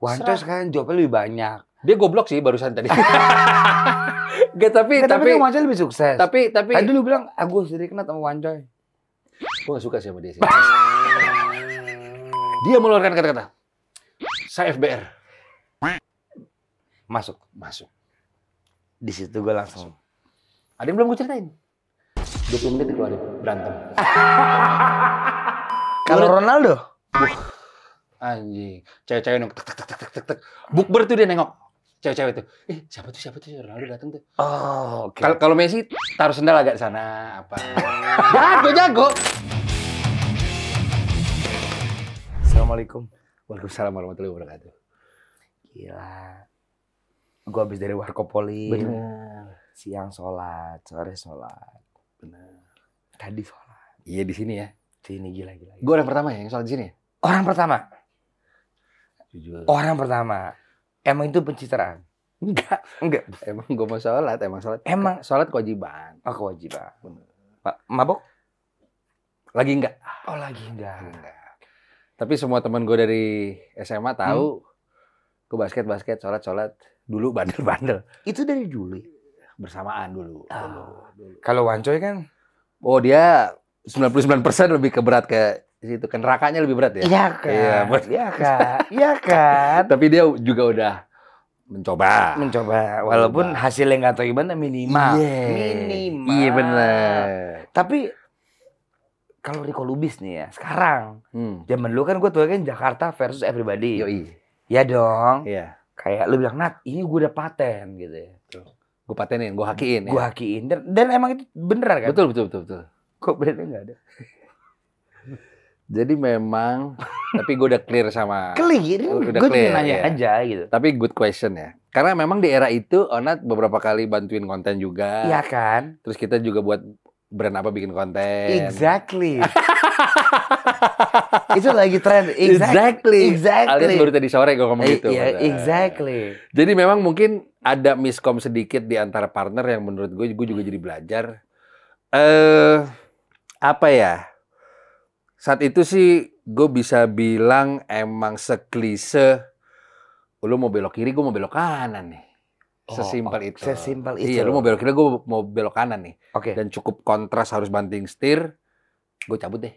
Wancoy sekarang jobnya lebih banyak. Dia goblok sih barusan tadi. Gak, tapi kan Wancoy lebih sukses. Tapi tadi lu bilang, gue sendiri kenal sama Wancoy. Gue gak suka sih sama dia sih. Dia mengeluarkan kata-kata, saya FBR. Masuk. Di situ gue langsung. Ada yang belum gue ceritain. 20 menit dikeluarin, berantem. Kalau Ronaldo? Anjing, cewek-cewek nengok, tek. Bukber tuh dia nengok. Cewek-cewek tuh. Siapa tuh Ronaldo datang tuh. Oh, oke. Kalau Messi taruh sendal agak sana apa. Jago. Assalamualaikum. Waalaikumsalam warahmatullahi wabarakatuh. Gila. Gue habis dari Warkopoli. Bener. Siang sholat, sore sholat. Bener. Tadi sholat. Iya di sini ya. Sini gila. Gue orang pertama ya yang sholat di sini. Orang pertama. Jujur. Orang pertama. Emang itu pencitraan? Enggak. Emang gue mau sholat, Emang sholat kewajiban. Oh, kewajiban. Bener. Mabok? Lagi enggak. Oh, lagi enggak. Tapi semua teman gue dari SMA tahu gue basket, sholat. Dulu bandel. Itu dari dulu. Bersamaan dulu. Kalau Wancoy kan? Oh, dia 99% lebih ke berat ke situ. Kan nerakanya lebih berat ya? Iya kan. Tapi dia juga udah mencoba. Walaupun hasilnya nggak tahu gimana, minimal. Iya benar. Tapi kalau Rico Lubis nih ya, sekarang. Zaman dulu kan gue tuh kan Jakarta versus Everybody. Yoi. Ya dong. Iya. Kayak lu bilang, Nat, ini gue udah paten gitu ya. Gue patenin, gue hakiin. Gue hakiin. Dan emang itu beneran kan? Betul. Kok brandnya nggak ada? Jadi memang, tapi gue udah clear sama... Clear? Gue cuma nanya aja gitu. Tapi good question ya. Karena memang di era itu, Onat beberapa kali bantuin konten juga. Iya kan? Terus kita juga buat brand apa bikin konten. Exactly. Itu lagi tren. Exactly. Alias baru tadi sore gue ngomong gitu. Iya, exactly. Jadi memang mungkin ada miskom sedikit di antara partner yang menurut gue juga jadi belajar. Apa ya? Saat itu sih gue bisa bilang emang seklise, lu mau belok kiri, gue mau belok kanan nih. Sesimpel itu. Sesimpel itu. Iya, lu mau belok kiri, gue mau belok kanan nih. Oke. Dan cukup kontras harus banting setir, gue cabut deh.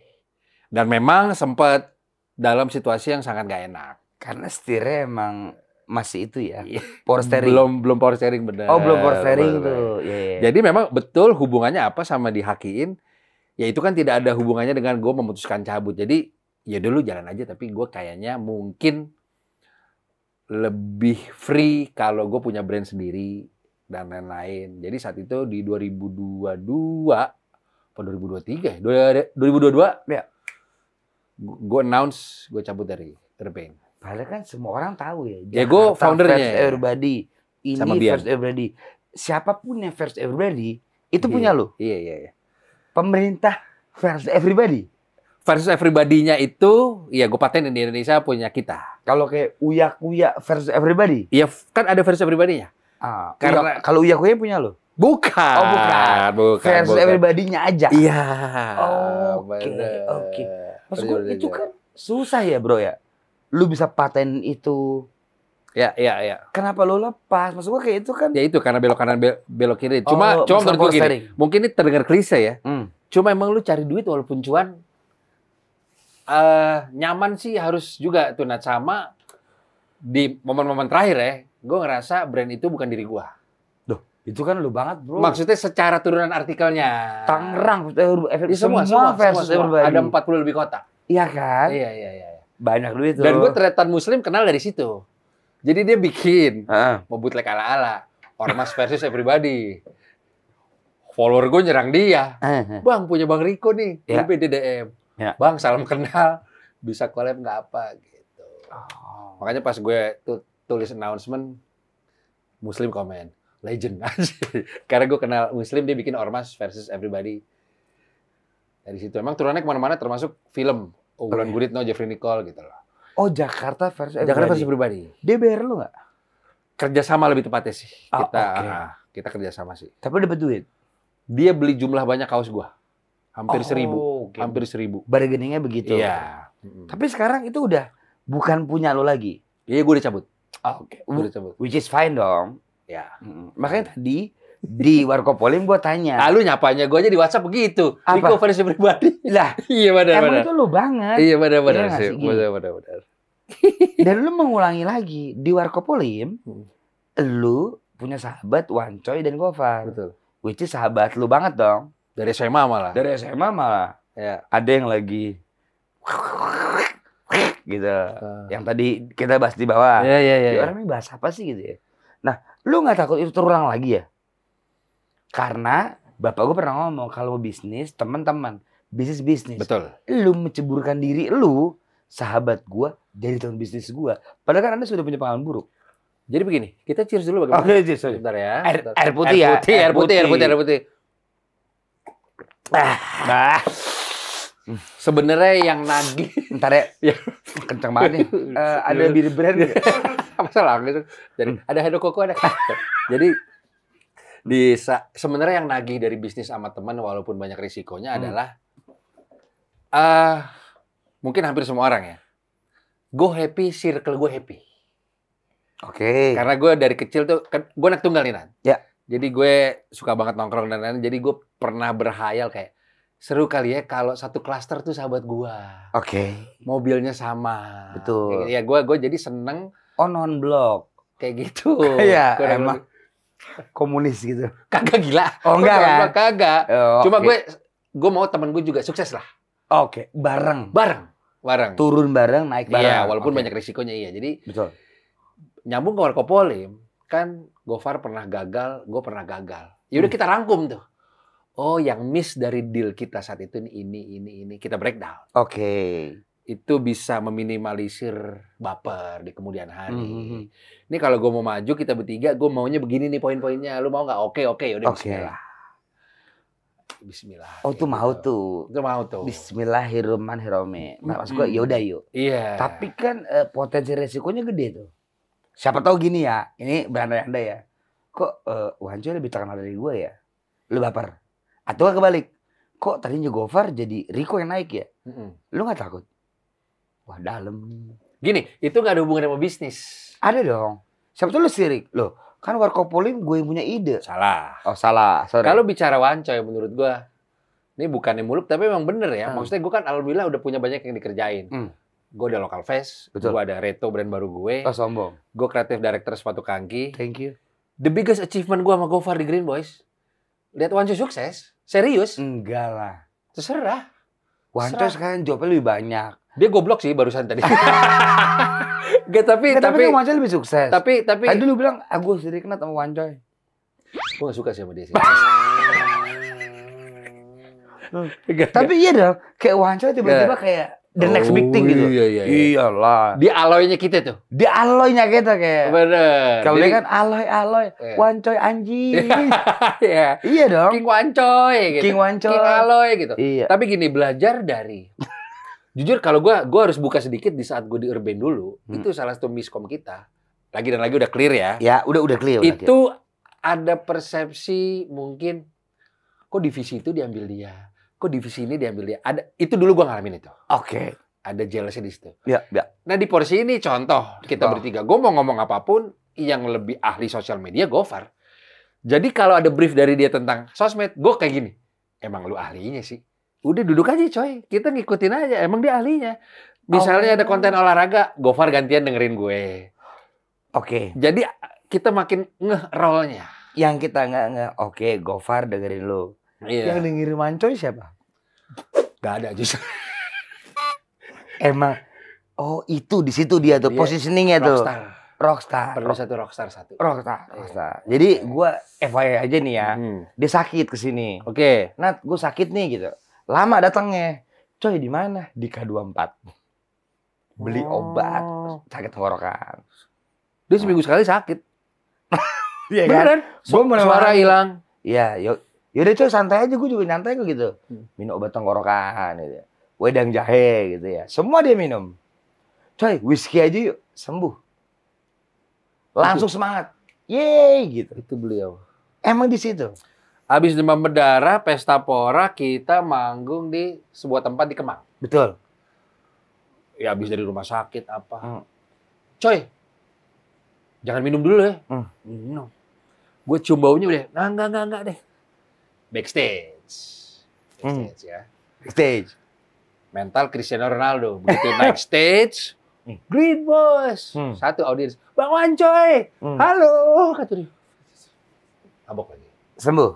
Dan memang sempat dalam situasi yang sangat gak enak. Karena setirnya emang masih itu ya. Power steering. Belum power steering bener. Oh, belum power steering tuh. Yeah. Jadi memang betul hubungannya apa sama dihakiin. Ya itu kan tidak ada hubungannya dengan gue memutuskan cabut. Jadi ya dulu jalan aja. Tapi gue kayaknya mungkin lebih free kalau gue punya brand sendiri dan lain-lain. Jadi saat itu di 2022 atau 2023 ya? 2022 ya. Gue announce gue cabut dari Terpain. Padahal kan semua orang tahu ya. Ya gue foundernya. Everybody. Ini sama First Everybody. Siapapun yang First Everybody itu punya lo. Iya. Pemerintah versus Everybody. Versus Everybody-nya itu, ya gue patenin di Indonesia punya kita. Kalau kayak Uya versus Everybody? Iya, kan ada versus Everybody-nya. Karena kalau Uya punya lo? Bukan. Oh, bukan. Versus Everybody-nya aja? Iya. Oke. Maksud gue itu kan susah ya bro ya? Lu bisa paten itu. Ya. Kenapa lu lepas? Maksud gue kayak itu kan. Ya itu karena belok kanan belok kiri. Cuma menurut gue gini. Mungkin ini terdengar klise ya. Cuma emang lu cari duit walaupun cuan. Nyaman sih harus juga tuh Nat. Sama di momen-momen terakhir ya. Gue ngerasa brand itu bukan diri gue. Duh, itu kan lu banget bro. Maksudnya secara turunan artikelnya. Tangerang. Semua. Ada 40 lebih kota. Iya kan? Iya. Banyak duit tuh. Dan gue ternyata Muslim kenal dari situ. Jadi dia bikin mau bootleg ala-ala Ormas versus Everybody. Follower gue nyerang dia. Bang, punya Bang Rico nih. Dia DM. Ya. Bang, salam kenal. Bisa collab nggak apa gitu. Makanya pas gue tulis announcement, Muslim komen. Legend aja. Karena gue kenal Muslim, dia bikin Ormas versus Everybody. Dari situ. Emang turunannya kemana-mana termasuk film. Wulan Guritno, Jeffrey Nicole gitu loh. Oh, Jakarta versus Everybody. Jakarta versus Everybody. Dia bayar lu nggak? Kerjasama lebih tepatnya sih. Kita kerjasama sih. Tapi dapat duit? Dia beli jumlah banyak kaos gua. Hampir 1.000. Okay. Hampir 1.000. Bargainingnya begitu. Iya. Tapi sekarang itu udah bukan punya lo lagi. Iya, gue udah cabut. Oke. Gue udah cabut. Which is fine dong. Ya. Makanya tadi di Warkopolim gue tanya. Lu nyapanya gue aja di WhatsApp begitu. Apa? Riko versi pribadi. Lah, Iya, benar. emang itu lu banget. Iya, benar Iya nggak sih. sih? Gini. Benar. Dan lu mengulangi lagi di Warkopolim, lu punya sahabat Wancoy dan Gofar. Betul. Which is sahabat lu banget dong. Dari SMA malah. Dari SMA malah. Ya. Ada yang lagi gitu. Yang tadi kita bahas di bawah. Iya. Orangnya bahas apa sih gitu ya. Nah, lu nggak takut itu terulang lagi ya? Karena bapak gue pernah ngomong kalau mau bisnis, teman-teman, bisnis. Betul. Lu menceburkan diri lu, sahabat gue, jadi teman bisnis gue. Padahal kan Anda sudah punya pengalaman buruk. Jadi begini, kita cheers dulu bagaimana? Oke, cheers. Sebentar ya. Air putih ya. Air putih. Nah, Sebenarnya yang nagih. ntar ya. Kencang banget nih. Ada bir brand nggak? Masalah gitu. Jadi ada Hado Koko ada. Jadi sebenarnya yang nagih dari bisnis sama teman walaupun banyak risikonya adalah mungkin hampir semua orang ya. Gue happy, circle gue happy. Oke. Karena gue dari kecil tuh kan gue anak tunggal nih Nan. Ya. Jadi gue suka banget nongkrong dan lain-lain. Jadi gue pernah berhayal kayak seru kali ya kalau satu klaster tuh sahabat gue. Oke. Mobilnya sama. Betul. Ya gue jadi seneng Oh, non-blok. kayak gitu. Iya, Gua emang komunis gitu. kagak gila. Oh, enggak kan? Kagak. Oh, Cuma oke. gue mau temen gue juga sukses lah. Oke, bareng. Bareng. Turun bareng, naik bareng. Iya, walaupun Oke. banyak risikonya iya. Jadi Betul. nyambung ke Warkopolim, kan Gofar pernah gagal, gue pernah gagal. Ya udah kita rangkum tuh. Oh, yang miss dari deal kita saat itu ini kita breakdown. Oke. Itu bisa meminimalisir baper di kemudian hari. Ini kalau gue mau maju kita bertiga, gue maunya begini nih poin-poinnya. Lu mau nggak? Oke, udah Oke. Bismillah. Oh, tuh Kayak mau gitu. tuh. Itu mau tuh. Bismillahirrahmanirrahim. Nah, maksud gue ya udah yuk. Iya. Tapi kan potensi resikonya gede tuh. Siapa tahu gini ya, ini berandai-andai ya. Kok Wancoy lebih terkenal dari gue ya? Lu baper. Atau kebalik. Kok tadinya Gofar jadi Riko yang naik ya? Lu nggak takut? Wah, dalam. Gini, itu nggak ada hubungan sama bisnis. Ada dong. Siapa tahu lu sirik. Loh, kan Warkopolim gue yang punya ide. Salah. Oh, salah. Sorry. Kalau bicara Wancoy menurut gua, ini bukannya muluk tapi memang bener ya. Maksudnya gua kan alhamdulillah udah punya banyak yang dikerjain. Gue ada local face, gue ada Reto brand baru gue. Oh, sombong. Gue creative director sepatu kaki. Thank you. The biggest achievement gue sama Gofar di Green Boys. Lihat Wancoy sukses, serius. Enggak lah. Terserah. Wancoy sekarang jobnya lebih banyak. Dia goblok sih barusan tadi. Gak, tapi kan Wancoy lebih sukses. Tapi tadi lu bilang, gue sering kenal sama Wancoy. Gue gak suka sih sama dia sih. Tapi iya dong, kayak Wancoy tiba-tiba kayak the next big thing gitu. Iya. Iyalah. Di aloynya kita tuh. Di aloynya kita kayak. Bener. Kalau dia kan aloy, Wancoy anjing. Iya. Iya dong. King Wancoy gitu. King Wancoy. King aloy gitu. Iya. Tapi gini, belajar dari jujur kalau gua harus buka sedikit di saat gue di Urban dulu, itu salah satu miskom kita. Lagi dan lagi udah clear ya. Ya, udah clear. Itu ada persepsi mungkin kok divisi itu diambil dia. Kok divisi ini diambil dia. Itu dulu gua ngalamin itu. Oke. Ada jealousy di situ. Ya. Nah, di porsi ini contoh kita bertiga. Gue mau ngomong apapun yang lebih ahli sosial media Gofar. Jadi kalau ada brief dari dia tentang sosmed, gue kayak gini. Emang lu ahlinya sih. Udah duduk aja coy. Kita ngikutin aja. Emang dia ahlinya. Misalnya ada konten olahraga, Gofar gantian dengerin gue. Oke. Jadi kita makin nge-roll-nya. Yang kita nggak, oke, Gofar dengerin lu. Iya. Yang dengerin Wancoy siapa? Gak ada justru. Emang, oh itu di situ dia tuh, positioningnya tuh. Rockstar. Perlu satu rockstar. Rockstar. Jadi gue FYI aja nih ya, dia sakit kesini. Oke. Nat, gue sakit nih gitu. Lama datangnya. Coy, di mana? Di K24. Beli obat sakit tenggorokan. Dia seminggu sekali sakit. Iya kan? Beneran? Suara hilang. Iya, yaudah coy santai aja, gue juga nyantai kok gitu. Minum obat tenggorokan gitu ya. Wedang jahe gitu ya. Semua dia minum. Coy, whisky aja yuk, sembuh. Langsung semangat. Yeay gitu. Itu beliau. Emang di situ. Habis demam berdarah, pesta pora, kita manggung di sebuah tempat di Kemang. Betul. Ya habis dari rumah sakit apa. Coy, Jangan minum dulu ya. Minum. Gue cium baunya udah, enggak deh. Backstage. Backstage ya. Stage. Mental Cristiano Ronaldo. Begitu naik stage, greet bos. Satu audiens, Bang Wancoy, halo. Kata dia. Mabok lagi. Sembuh?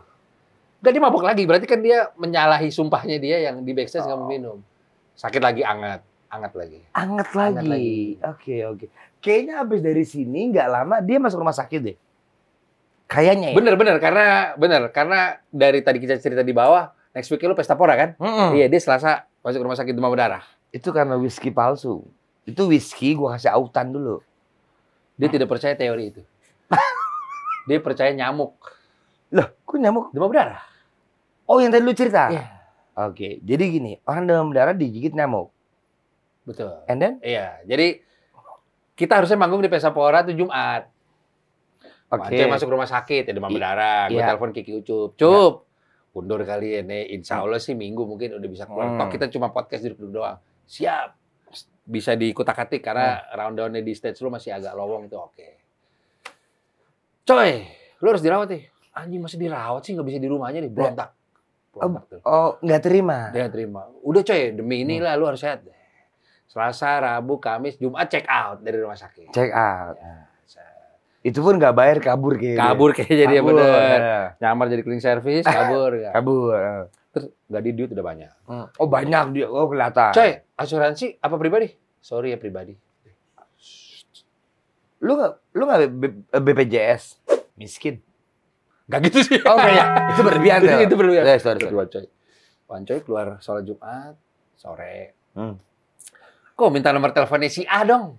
Gak, dia mabok lagi. Berarti kan dia menyalahi sumpahnya dia yang di backstage nggak mau minum. Sakit lagi, anget lagi. Anget lagi. Oke. Kayaknya abis dari sini nggak lama dia masuk rumah sakit deh. Kayaknya ya. Bener, karena dari tadi kita cerita di bawah, next week lu pesta pora kan? Iya, dia Selasa masuk rumah sakit demam berdarah. Itu karena whisky palsu. Itu whisky gua kasih autan dulu. Dia tidak percaya teori itu. Dia percaya nyamuk. Loh, kok nyamuk? Demam berdarah. Oh, yang tadi lu cerita? Iya. Oke, jadi gini, orang demam berdarah digigit nyamuk. Betul. And then? Iya, jadi kita harusnya manggung di pesta pora tuh Jumat. Wancoy masuk rumah sakit, ya demam berdarah. Gue telepon Kiki Ucup. Cup, undur kali ini. Insya Allah sih Minggu mungkin udah bisa keluar. Toh kita cuma podcast duduk-duduk doang. Siap. Bisa diikutak-atik karena rundown-nya di stage lu masih agak lowong itu oke. Coy, lu harus dirawat nih. Anjing masih dirawat sih, nggak bisa di rumahnya nih. Berontak. Oh, nggak terima? Dia terima. Udah coy, demi inilah lu harus sehat deh. Selasa, Rabu, Kamis, Jumat check out dari rumah sakit. Check out. Ya. Itu pun nggak bayar, kabur kayaknya. Kabur kayaknya dia bener. Nyamar jadi cleaning service, kabur. Kabur. Terus nggak di duit udah banyak. Oh banyak dia, oh kelihatan. Coy, asuransi apa pribadi? Sorry ya pribadi. Lu nggak BPJS? Miskin. Gak gitu sih. Oh enggak ya, itu berlebihan tuh. Itu berlebihan. Sorry. Wancoy keluar sholat Jumat sore. Kok minta nomor teleponnya si A dong?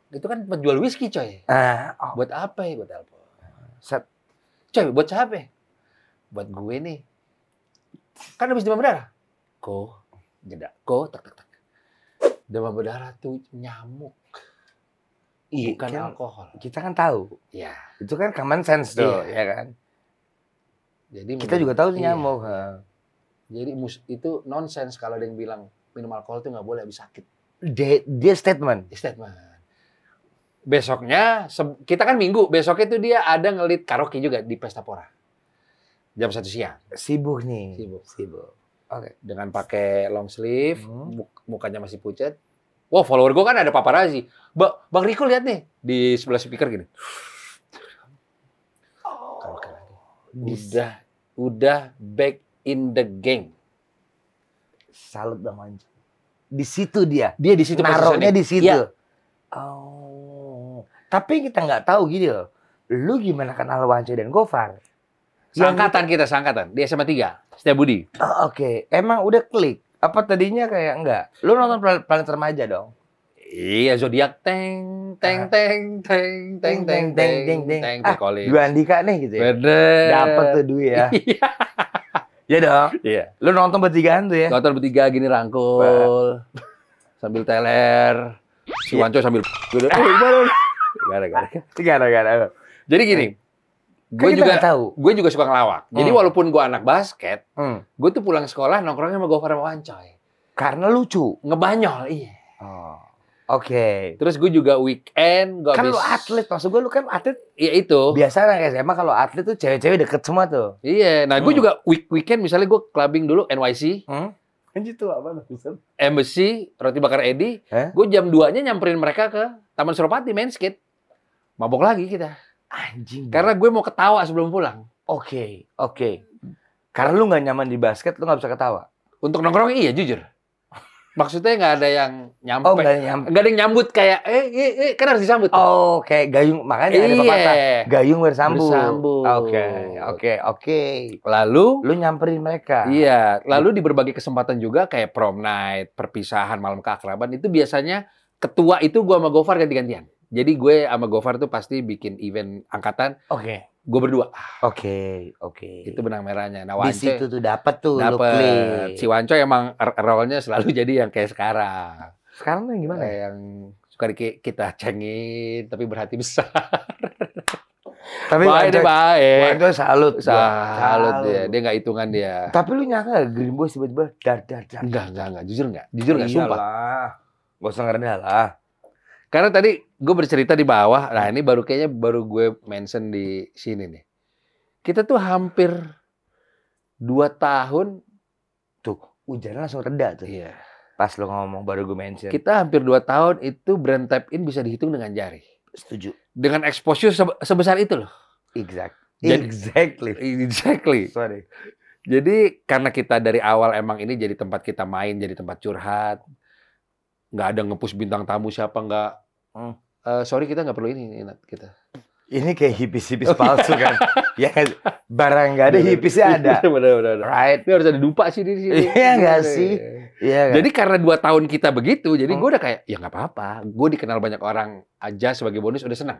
Itu kan penjual whisky coy. Buat apa ya gue telepon? Coy, buat siapa? Buat gue nih. Kan habis demam berdarah. Tak. Demam berdarah tuh nyamuk. Bukan alkohol. Kita kan tahu. Iya. Itu kan common sense tuh, ya kan? Jadi kita juga tahu nyamuk. Jadi itu nonsense kalau ada yang bilang minum alkohol itu nggak boleh habis sakit. Dia statement. Besoknya, kita kan Minggu, besoknya itu dia ada ngelit karaoke juga di Pesta Pora. Jam 1 siang. Sibuk nih. Sibuk. Oke. Dengan pakai long sleeve, mukanya masih pucat. Wah, follower gue kan ada paparazzi. Bang Riko lihat nih di sebelah speaker gini. Karaoke lagi. Udah back in the game. Salut Bang Wancoy. Di situ dia. Dia di situ. Naruhnya di situ. Ya. Oh. Tapi kita nggak tahu gini loh. Lu gimana kenal Wancoy dan Gofar? Seangkatan kita, seangkatan. Di SMA 3, Setiabudi. Oh, oke. Emang udah klik? Apa tadinya kayak enggak? Lu nonton Planet Remaja dong? Iya, Zodiak teng. Dua Andika nih gitu ya? Bener. Dapet tuh duit ya? Iya dong? Iya. Lu nonton bertigaan tuh ya? Nonton bertiga gini rangkul. Sambil teler. Si Wancoy sambil gara-gara. Jadi gini, gue juga suka ngelawak. Jadi walaupun gue anak basket, gue tuh pulang sekolah nongkrongnya sama Gofar sama Wancoy. Karena lucu? Ngebanyol, iya. Oh, oke. Terus gue juga weekend, kan lu atlet, maksud gue lu kan atlet. Iya itu. Biasa anak SMA kalau atlet tuh cewek-cewek deket semua tuh. Iya, nah gue juga weekend misalnya gue clubbing dulu NYC. Anjir tuh apa? Embassy, Roti Bakar Edi. Gue jam 2-nya nyamperin mereka ke Taman Suropati main skate. Mabok lagi kita. Anjing. Karena gue mau ketawa sebelum pulang. Oke. Karena lu nggak nyaman di basket, lu nggak bisa ketawa. Untuk nongkrong iya jujur. Maksudnya nggak ada yang nyampe. Oh, nggak ada yang nyambut kayak kan harus disambut. Oh, kayak gayung, makanya ada pepatah. Gayung bersambut. Oke. Lalu lu nyamperin mereka. Iya, lalu di berbagai kesempatan juga kayak prom night, perpisahan, malam keakraban itu biasanya ketua itu gua sama Gofar ganti-gantian. Jadi gue sama Gofar tuh pasti bikin event angkatan. Oke. Gue berdua. Oke. Itu benang merahnya. Nah, di situ tuh dapat tuh. Si Wancoy emang role-nya selalu jadi yang kayak sekarang. Sekarang yang gimana? Yang suka kita cengin tapi berhati besar. Tapi baik. Wancoy salut dia. Dia nggak hitungan dia. Tapi lu nyangka Green Boys tiba-tiba dar. Enggak. Jujur nggak, sumpah. Gak usah ngerendah lah. Karena tadi gue bercerita di bawah. Nah ini kayaknya baru gue mention di sini nih. Kita tuh hampir 2 tahun. Tuh, hujannya langsung reda tuh. Iya. Pas lo ngomong baru gue mention. Kita hampir 2 tahun itu brand tap in bisa dihitung dengan jari. Setuju. Dengan exposure sebesar itu loh. Exactly. Sorry. Jadi karena kita dari awal emang ini jadi tempat kita main, jadi tempat curhat. Nggak ada nge-push bintang tamu siapa, nggak. Sorry kita nggak perlu ini kita. Ini kayak hipis-hipis palsu kan. Ya barang nggak ada, hipisnya ada. Bener. Right. Ini harus ada dupa sih di sini. Iya nggak sih? Iya. Jadi karena 2 tahun kita begitu, jadi gue udah kayak, ya nggak apa-apa. Gue dikenal banyak orang aja sebagai bonus udah senang.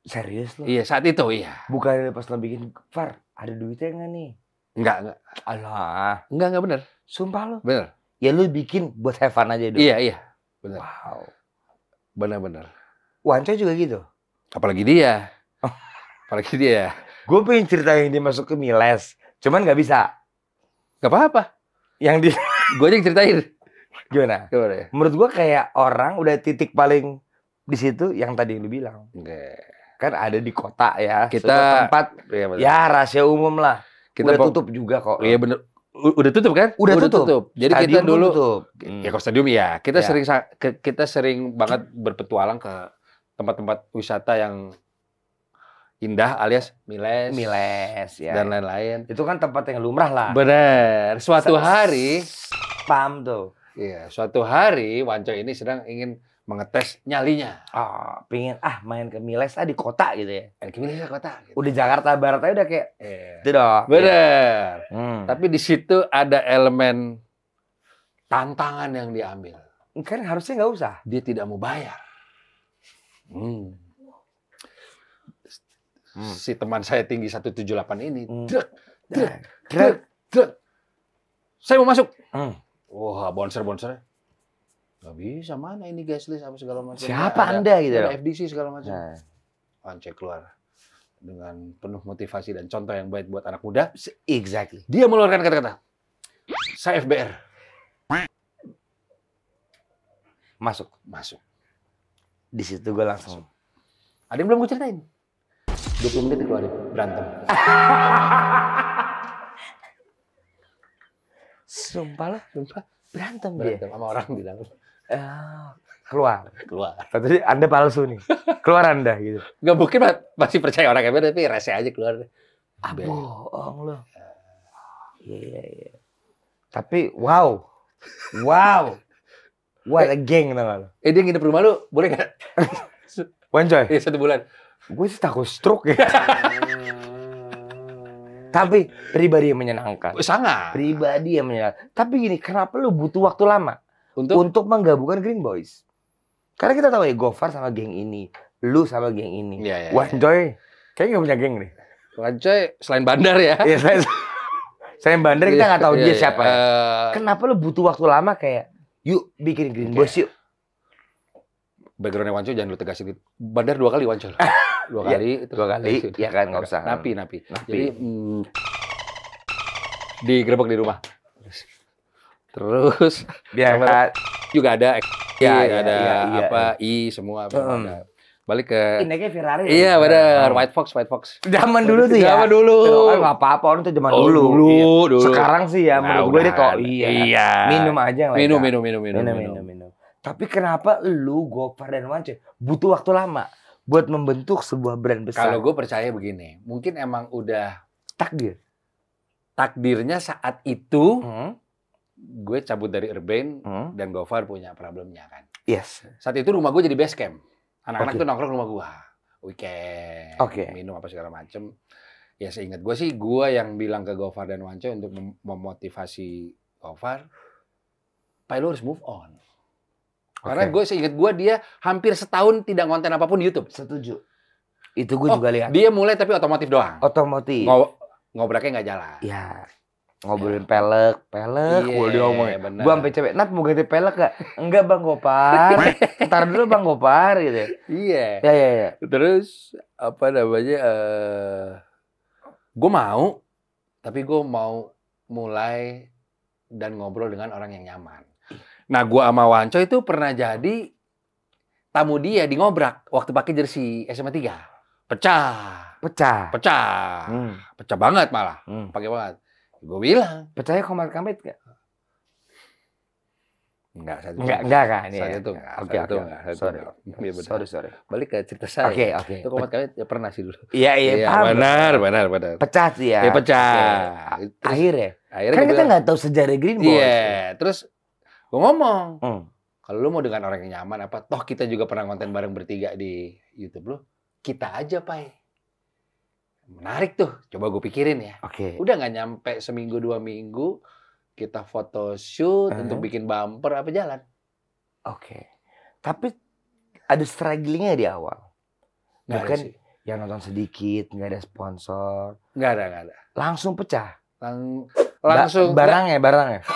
Serius lo? Iya, saat itu iya. Bukan pas lo bikin, Far, ada duitnya nggak nih? Enggak. Alah. Enggak bener. Sumpah lo? Bener. Ya lu bikin buat have fun aja dulu. Iya. Bener. Wow. Bener. Wanco juga gitu? Apalagi dia. Gue pengen ceritain dia masuk ke Miles. Cuman nggak bisa. Gak apa-apa. Yang di... Gue aja yang ceritain. Gimana ya? Menurut gue kayak orang udah titik paling di situ yang tadi lu bilang. Kan ada di kota ya. Kita tempat ya rahasia umum lah. Kita udah tutup juga kok. Iya bener. Udah tutup kan? Udah tutup. Jadi stadium kita dulu tutup. Ya kalau stadium ya. Kita sering banget berpetualang ke tempat-tempat wisata yang indah alias Miles ya. Dan lain-lain. Itu kan tempat yang lumrah lah. Bener. Suatu hari paham tuh. Iya, suatu hari Wanco ini sedang ingin mengetes nyalinya. Pengen main ke Miles di kota gitu ya. Main ke Miles kota. Gitu. Udah Jakarta Barat aja udah kayak itu dong. Bener. Tapi di situ ada elemen tantangan yang diambil. Kan harusnya nggak usah. Dia tidak mau bayar. Si teman saya tinggi 178 ini. Saya mau masuk. Wah, bonser-bonser. Gak bisa, mana ini guest list apa segala macam. Siapa Anda gitu? Ada FDC segala macam. Wanco keluar dengan penuh motivasi dan contoh yang baik buat anak muda. Exactly. Dia mengeluarkan kata-kata. Saya FBR. Masuk. Di situ gue langsung. Ada yang belum gue ceritain. 20 menit dikeluarin, berantem. Sumpah berantem sama orang di dalam. Keluar. Tadi Anda palsu nih. Keluar Anda gitu. Gak mungkin masih percaya orang FBR tapi rese aja keluar. Bohong lo. Iya. Tapi wow. What a gang tau gak lo? Dia nginep rumah lu, boleh gak? Wancoy? Iya 1 bulan. Gue sih takut stroke ya. Tapi pribadi yang menyenangkan. Sangat. Pribadi yang menyenangkan. Tapi gini, kenapa lu butuh waktu lama untuk menggabungkan Green Boys? Karena kita tahu ya Gofar sama geng ini, lu sama geng ini. Wancoy, kayaknya gak punya geng nih. Wancoy selain bandar ya. Iya, selain bandar kita nggak tahu dia siapa. Kenapa lu butuh waktu lama kayak, yuk bikin Green Boys yuk. Backgroundnya Wanco jangan lu tegasin. Bandar 2 kali Wanco. 2 kali. 2 kali. Ya kan nggak usah. Napi. Jadi digerebek di rumah. Terus biar juga ada ada semua ada. Balik ke ini kayak Ferrari. Iya benar, White Fox. Zaman dulu tuh ya. Zaman dulu. Enggak apa-apa orang tuh zaman dulu. Sekarang sih ya menurut gue dia kok minum aja lah. Minum. Tapi kenapa lu Gofar dan Wanco butuh waktu lama buat membentuk sebuah brand besar? Kalau gue percaya begini, mungkin emang udah takdirnya saat itu gue cabut dari Urban dan Gofar punya problemnya kan. Yes. Saat itu rumah gue jadi base camp. Anak-anak tuh nongkrong rumah gue. Weekend. Minum apa segala macem. Ya seingat gue sih, gue yang bilang ke Gofar dan Wanco untuk memotivasi Gofar, Pak lu harus move on. Karena gue seingat gue dia hampir setahun tidak ngonten apapun di YouTube. Setuju. Itu gue juga lihat. Dia mulai tapi otomotif doang. Otomotif. Ngobraknya nggak jalan. Ya. Ngobrolin pelek, boleh diomongin. Gue sampai cewek, Nat mau ganti pelek gak? Enggak Bang Gopar. Ntar dulu Bang Gopar gitu. Iya. Ya. Terus apa namanya? Gue mau, tapi gue mau mulai dan ngobrol dengan orang yang nyaman. Nah, gue sama Wanco itu pernah jadi tamu dia di ngobrak waktu pakai jersey SMA 3. Pecah. Pecah. Pecah. Hmm. Pecah banget malah. Hmm. Pakai banget. Gue bilang. Pecahnya komat kamit nggak? Enggak, saat itu Enggak kan? Saat Ya. itu enggak. Oke, Saat itu oke. enggak. Saat itu Sorry. enggak. Iya, benar. Sorry. Balik ke cerita saya. Oke. Itu komat kamit ya pernah sih dulu. Iya, paham. benar. Pecah tuh ya. Pecah. Oke. Terus, Akhirnya akhirnya kan gua kita bilang, nggak tahu sejarah Green Boys. iya. Terus gue ngomong, kalau lu mau dengan orang yang nyaman apa, toh kita juga pernah konten bareng bertiga di YouTube lu, kita aja, Pai. Menarik tuh, coba gue pikirin ya. Oke. Udah nggak nyampe seminggu 2 minggu, kita foto shoot untuk bikin bumper apa jalan. Oke. Tapi ada strugglingnya di awal. Nggak ada Bukan sih. yang nonton sedikit, nggak ada sponsor. Nggak ada. Langsung pecah. Langsung. Barangnya.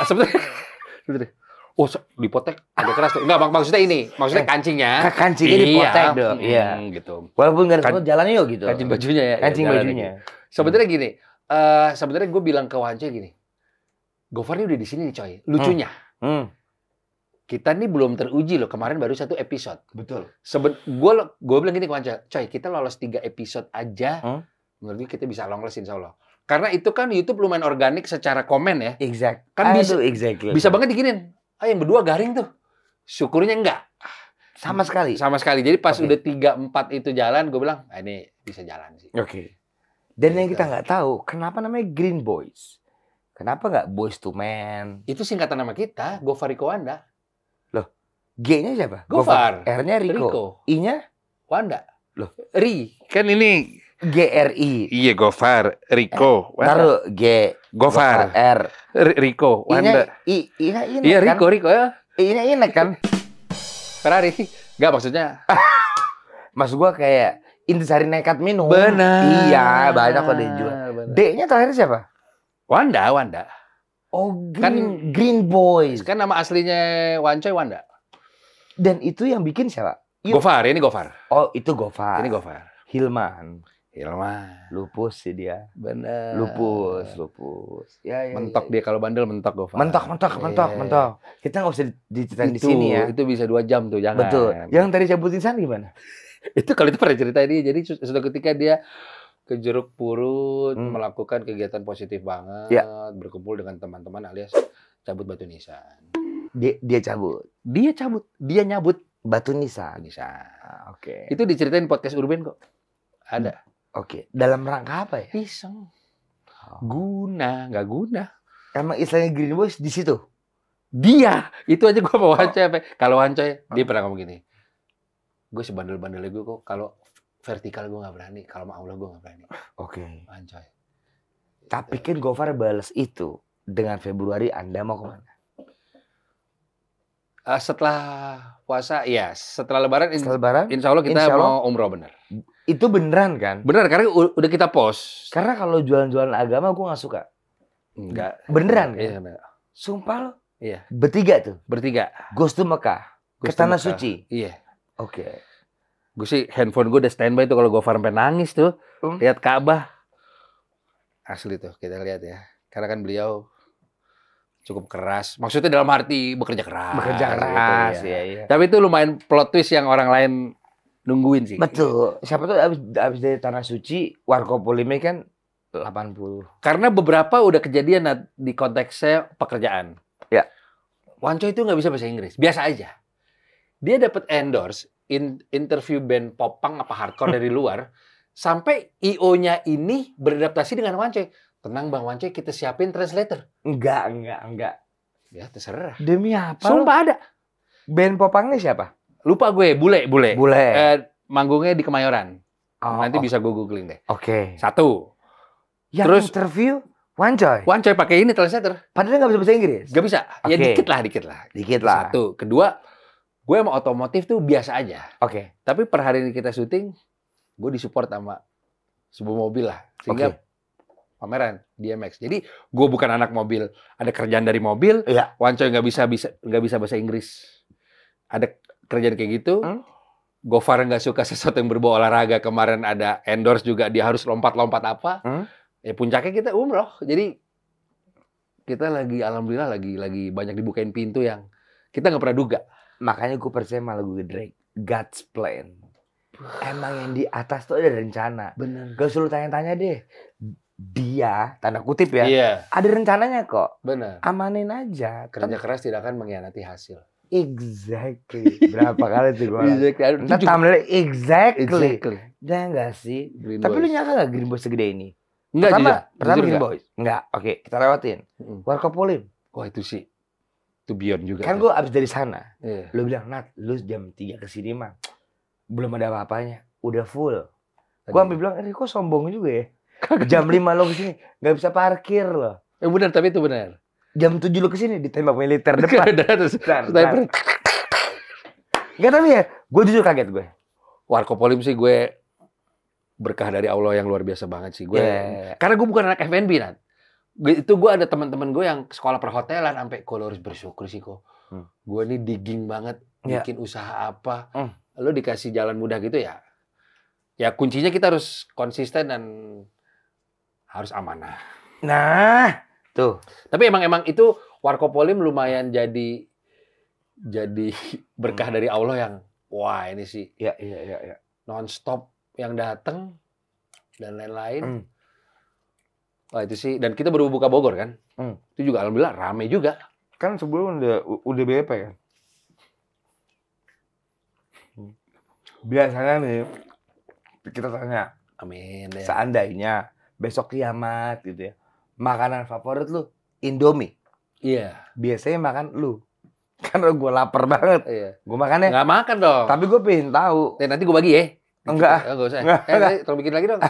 Sebenarnya. Oh, dipotek agak keras tuh. Enggak, maksudnya ini. Maksudnya kancingnya. Kancingnya dipotek dong. Iya. Gitu. Walaupun nggak ada sponsor, jalannya yuk gitu. Kancing bajunya ya. Kancing jalan bajunya. aja. Sebenarnya gini. Sebenarnya gue bilang ke Wance gini. Gofar ini udah di sini nih, coy. Lucunya. Kita nih belum teruji loh. Kemarin baru 1 episode. Betul. Gue bilang gini ke Wance, coy, kita lolos 3 episode aja. Menurut gue kita bisa long last insya Allah. Karena itu kan YouTube lumayan organik secara komen ya. Exact. Kan exactly. bisa banget diginin. Yang berdua garing tuh. Syukurnya enggak. Sama sekali. Sama sekali. Jadi pas udah 3-4 itu jalan, gue bilang, ini bisa jalan sih. Oke. Dan yang kita nggak tahu, kenapa namanya Green Boys? Kenapa nggak Boys to Men? Itu singkatan nama kita, Gofar Riko Wanda. G-nya siapa? Gofar. R-nya Riko. I-nya? Wanda. Loh. Ri. Kan ini. G-R-I. Iya, Gofar. Riko. Taruh G. Gofar. R. Riko. Wanda. I-nya Inek Iya, kan? Riko ya. I-nya Inek kan? Ferrari. Enggak, maksudnya. Maksud gua kayak intisari nekat minum. Benar. Iya, banyak kok dijual. D-nya terakhir siapa? Wanda. Oh, Kan- Green Boys. Kan nama aslinya Wancoy Wanda. Dan itu yang bikin siapa? Yuk. Gofar, ini Gofar. Oh, itu Gofar. Ini Gofar. Hilman. Hilman. Lupus sih dia. Bener. Lupus. Ya, Mentok dia kalau bandel mentok Gofar. Mentok. Iya. Kita nggak usah diceritain di Itu, sini ya. Itu bisa 2 jam tuh, jangan. Betul. Yang tadi cabutin San gimana? Itu kalau itu pernah cerita dia. Jadi suatu ketika dia ke Jeruk Purut melakukan kegiatan positif banget, berkumpul dengan teman-teman alias cabut batu nisan. Dia cabut. Dia nyabut Batu nisan. nisan. Oke. Itu diceritain podcast Urban kok. Ada. Oke. Dalam rangka apa ya? Iseng. Nggak guna. Emang istilahnya Green Boys di situ. Dia, itu aja gue mau Wancoy. Kalau Wancoy, dia pernah ngomong gini. Gue sebandel-bandelnya gue kok kalau vertikal gue nggak berani, kalau sama Allah gue nggak berani. Oke. Wancoy. Tapi kan Gofar balas itu dengan Februari Anda mau kemana? Setelah puasa, ya setelah Lebaran, Setelah Lebaran? insya Allah kita mau umroh bener. Itu beneran kan? Bener, karena udah kita post. Karena kalau jualan-jualan agama gue nggak suka. Enggak. Beneran kan? Iya, bener. Sumpah lo? Iya. Bertiga tuh? Bertiga. Goes to Mekah? Ke Ghost to Tanah Mekah. Suci? Iya. Oke. Gue sih handphone gue udah standby tuh kalau gue sampai nangis tuh. Lihat Ka'bah. Asli tuh, kita lihat ya. Karena kan beliau cukup keras. Maksudnya dalam arti bekerja keras. Bekerja keras, gitu, ya. iya. Tapi itu lumayan plot twist yang orang lain nungguin sih. Betul. Siapa tuh abis dari Tanah Suci, Warkop Polimik kan 80. Karena beberapa udah kejadian di konteksnya pekerjaan. Ya. Wancoy itu nggak bisa bahasa Inggris. Biasa aja. Dia dapat endorse interview band popang apa hardcore dari luar. Sampai IO-nya ini beradaptasi dengan Wancoy. Tenang Bang Wancoy, kita siapin translator. Enggak. Ya terserah. Demi apa? Sumpah ada. Band popangnya siapa? Lupa gue, bule. Bule. Manggungnya di Kemayoran. Oh, Nanti bisa gue googling deh. Oke. 1. Yang Terus interview Wancoy. Wancoy pakai ini translator. Padahal nggak bisa bahasa Inggris. Gak bisa. Ya Oke. dikit lah. 1. Kedua, gue sama otomotif tuh biasa aja. Oke. Tapi per hari ini kita syuting, gue disupport sama sebuah mobil lah. Sehingga pameran DMX. Jadi gue bukan anak mobil, ada kerjaan dari mobil. Iya. Wancoy nggak bisa bahasa Inggris. Ada kerjaan kayak gitu. Gofar nggak suka sesuatu yang berbau olahraga. Kemarin ada endorse juga, dia harus lompat-lompat apa. Ya puncaknya kita umroh. Jadi kita alhamdulillah lagi banyak dibukain pintu yang kita nggak pernah duga. Makanya gue percaya sama lagu Drake. God's plan. Emang yang di atas tuh ada rencana. Bener. Gak usah lu tanya-tanya deh. Dia, tanda kutip ya, Iya, ada rencananya kok. benar. Amanin aja. Kerja keras tidak akan mengkhianati hasil. Exactly. Berapa kali tuh gue. Exactly. Ntar thumbnailnya exactly. Exactly. Ya enggak sih? Green Tapi lu Boys. nyangka gak Green Boys segede ini? Enggak, Pertama jujur Green enggak. Boys. Enggak, oke kita lewatin. Warkopolim. Wah itu sih. Itu beyond juga. Kan tuh. gue abis dari sana. Iya. Lu bilang, Nat, lu jam 3 kesini mah. Belum ada apa-apanya. Udah full. Gue ambil bilang, kok sombong juga ya? Jam 5 lo kesini. Gak bisa parkir lo. Benar, tapi itu benar. Jam 7 lo kesini ditembak militer depan. Terus Bentar. sniper. Enggak tapi ya, gue jujur kaget gue. Warkopolim sih gue berkah dari Allah yang luar biasa banget sih gue. Yeah. Karena gue bukan anak F&B, Nat. Itu gue ada teman-teman gue yang sekolah perhotelan sampai gue harus bersyukur sih kok. Gue ini digging banget Yeah. bikin usaha apa. Lo dikasih jalan mudah gitu ya. Ya kuncinya kita harus konsisten dan harus amanah. Nah, tuh. Tapi emang itu Warkopolim lumayan jadi berkah dari Allah yang wah ini sih Iya. nonstop yang datang dan lain-lain. Wah itu sih, dan kita baru buka Bogor kan. Itu juga alhamdulillah rame juga. Kan sebelum udah BP kan. Biasanya nih kita tanya, Amin deh. seandainya besok kiamat gitu ya, makanan favorit lu Indomie. Iya. Biasanya makan lu. Karena gue lapar banget. Iya. Gue makannya. Nggak makan dong. Tapi gue pengen tahu. Nanti gue bagi ya. Enggak. Enggak usah. Enggak. Tolong bikin lagi dong.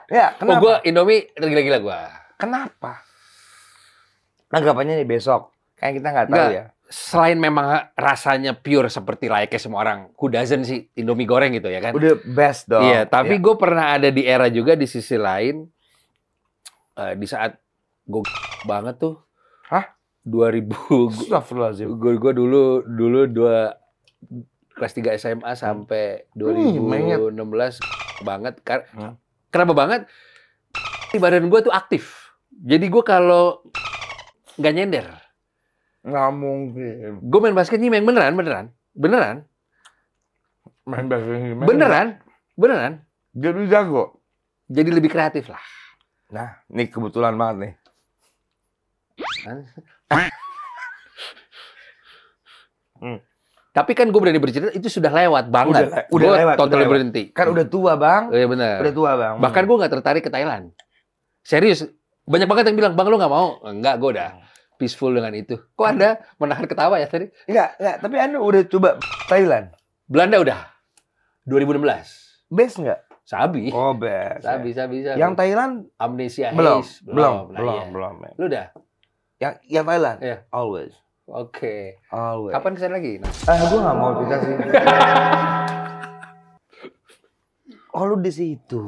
Ya, Oh, kenapa? gue Indomie gila-gila gue. Kenapa? Anggapannya nih besok. Kayak kita nggak tahu Enggak. ya. Selain memang rasanya pure seperti layaknya semua orang, who doesn't sih Indomie goreng gitu ya kan? Udah best dong. Iya, tapi gue pernah ada di era juga di sisi lain, di saat gue banget tuh. Hah? 2000. Astagfirullahaladzim. Gue dulu kelas 3 SMA sampai 2016 banget. Kenapa banget? Badan gue tuh aktif. Jadi gue kalau nggak nyender. Nggak mungkin. Gue main basket nih, main beneran. Main basket gimana? Beneran. Jadi jago. Jadi lebih kreatif lah. Nah, ini kebetulan banget nih. Tapi kan gue berani bercerita itu sudah lewat banget. Udah Gua lewat. totally udah lewat. berhenti. Kan udah tua bang. Iya benar. Udah tua bang. Bahkan gue nggak tertarik ke Thailand. Serius. Banyak banget yang bilang, bang lo nggak mau? Enggak, gue udah peaceful dengan itu. Kok Anda menahan ketawa ya tadi? Enggak. Tapi Anda udah coba Thailand? Belanda udah. 2016. Best nggak? Sabi. Oh best. Sabi. Yang Thailand Amnesia belum. Haze. Belum. Nah, iya. Lu udah? Yang Thailand? Iya. Always. Oke. Always. Kapan kesana lagi? Nah. Gue nggak mau cerita sih. Oh lu di situ.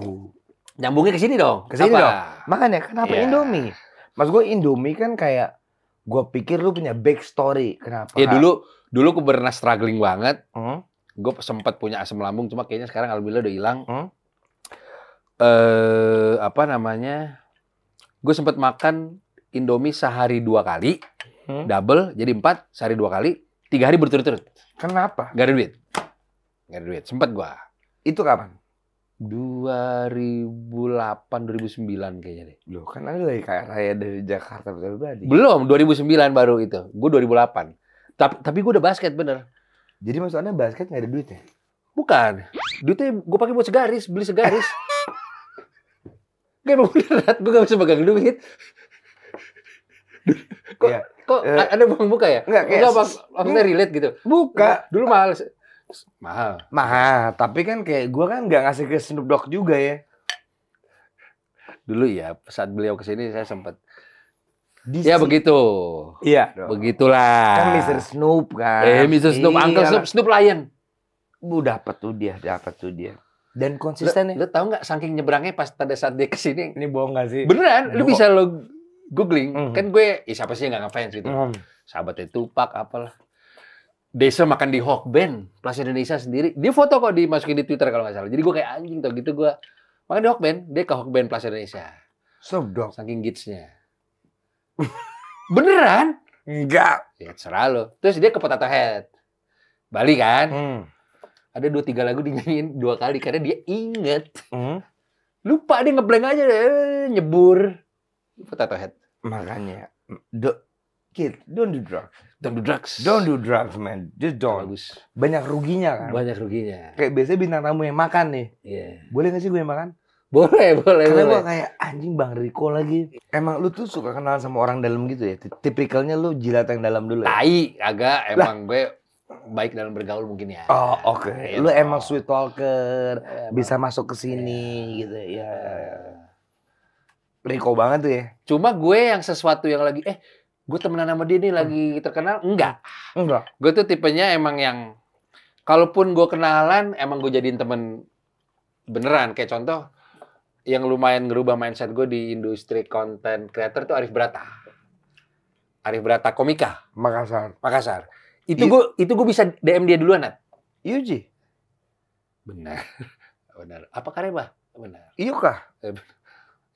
Nyambungnya ke sini dong. Ke sini Apa? dong. Makanya kenapa Iya. Indomie? Mas gue Indomie kan kayak gue pikir lu punya back story. Kenapa? Ya dulu gue pernah struggling banget. Hmm? Gue sempat punya asam lambung, cuma kayaknya sekarang alhamdulillah udah hilang. Apa namanya? Gue sempat makan Indomie sehari 2 kali, double jadi 4 sehari 2 kali, 3 hari berturut-turut. Kenapa? Gak ada duit. Sempat gue. Itu kapan? 2008, 2009 kayaknya deh. Loh kan ada lagi kayak raya dari Jakarta pribadi. Belum, 2009 baru itu. Gue 2008. Tapi gue udah basket bener. Jadi maksudnya basket nggak ada duitnya? Bukan. Duitnya gue pakai buat segaris, beli segaris. Gak emang beneran, gue gak bisa pegang duit. Kok, Iya. kok ada bang buka ya? Enggak, kayak maksudnya relate gitu. Buka. Dulu mahal. Mahal, tapi kan kayak gue kan nggak ngasih ke Snoop Dogg juga ya. Dulu ya, saat beliau kesini saya sempat. Ya Begitu. Iya. Begitulah. Kan Mr. Snoop kan. Mr. Snoop, Uncle Iyalah. Snoop Lion. Dapat tuh dia. Dan konsisten ya. Lo tau nggak saking nyebrangnya pas pada saat dia kesini? Ini bohong gak sih? Beneran, lu bisa lo googling. Mhm. Kan gue, siapa sih yang nggak ngefans gitu. Sahabatnya Tupac, apalah. Desa makan di Hawk Band, Plaza Indonesia sendiri. Dia foto kok dimasukin di Twitter kalau nggak salah. Jadi gue kayak anjing tau gitu gue. Makan di Hawk Band, dia ke Hawk Band Plaza Indonesia. Snoop Dogg. Saking gitsnya. Beneran? Enggak. Ya terserah lo. Terus dia ke Potato Head. Bali kan? ada 2-3 lagu dinyanyiin 2 kali karena dia inget. Hmm. Lupa dia ngeblank aja nyebur. Potato Head. Makanya, kid, don't do drugs. Don't do drugs. Don't do drugs, man. Just don't. Bagus. Banyak ruginya kan. Banyak ruginya. Kayak biasanya bintang tamu yang makan nih. Iya. Boleh gak sih gue yang makan? Boleh. Karena gue kayak anjing Bang Riko lagi. Emang lu tuh suka kenal sama orang dalam gitu ya? Tipikalnya lu jilat yang dalam dulu ya? Tai, agak emang gue baik dalam bergaul mungkin ya. Oh, oke. Ya, Lu dong. emang sweet talker, Ya, bisa masuk ke sini gitu ya. Riko banget tuh ya. Cuma gue yang sesuatu yang lagi gue temenan sama dia nih lagi terkenal, enggak. Enggak. Gue tuh tipenya emang yang kalaupun gue kenalan emang gue jadiin temen beneran. Kayak contoh yang lumayan ngerubah mindset gue di industri content creator tuh Arif Brata. Arif Brata Komika, Makassar. Itu gue bisa DM dia duluan, Nat. Yuji. Benar. Benar. Apa Kareba? Benar. Iya kah?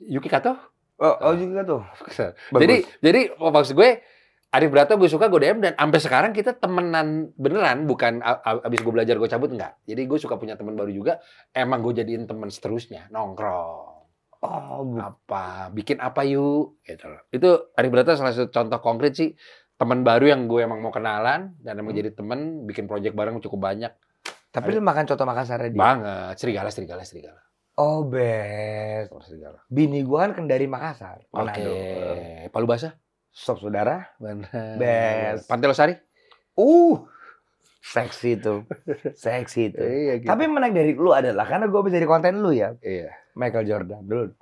Yuki Kato? Oh juga tuh. Jadi maksud gue Arif Brata gue suka, gue DM, dan sampai sekarang kita temenan beneran, bukan abis gue belajar gue cabut, enggak. Jadi gue suka punya teman baru juga, emang gue jadiin teman seterusnya, nongkrong. Bikin apa yuk, gitu loh. Itu Arif Brata salah satu contoh konkret sih, teman baru yang gue emang mau kenalan, dan emang jadi temen, bikin project bareng cukup banyak. Tapi lu makan coto Makassar dia? Banget, serigala. Oh, best. Serigala. Bini gua kan dari Makassar. Oke. Palu basah? Stop saudara. Benar. Best. Pantai Losari? Seksi tuh. Iya, gitu. Tapi menarik dari lu adalah, karena gua bisa dari konten lu ya. Iya. Michael Jordan dulu.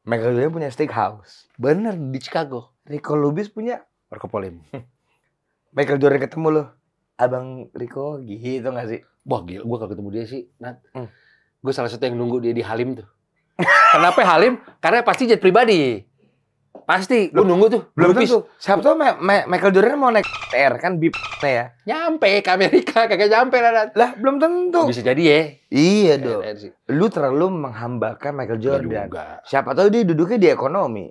Michael Jordan punya steakhouse. Bener, di Chicago. Rico Lubis punya. Marco Polim. Michael Jordan ketemu lu. Abang Rico gitu gak sih? Wah gila, gue kalau ketemu dia sih, Nat. Gue salah satu yang nunggu dia di Halim tuh. Kenapa Halim? Karena pasti jet pribadi. Pasti, gue nunggu tuh. Belum tentu. Siapa tau Michael Jordan mau naik TR kan BIP-nya ya. Nyampe ke Amerika, kagak nyampe Nat. Lah belum tentu. Bisa jadi ya. Iya dong. Lu terlalu menghambakan Michael Jordan. Siapa tahu dia duduknya di ekonomi.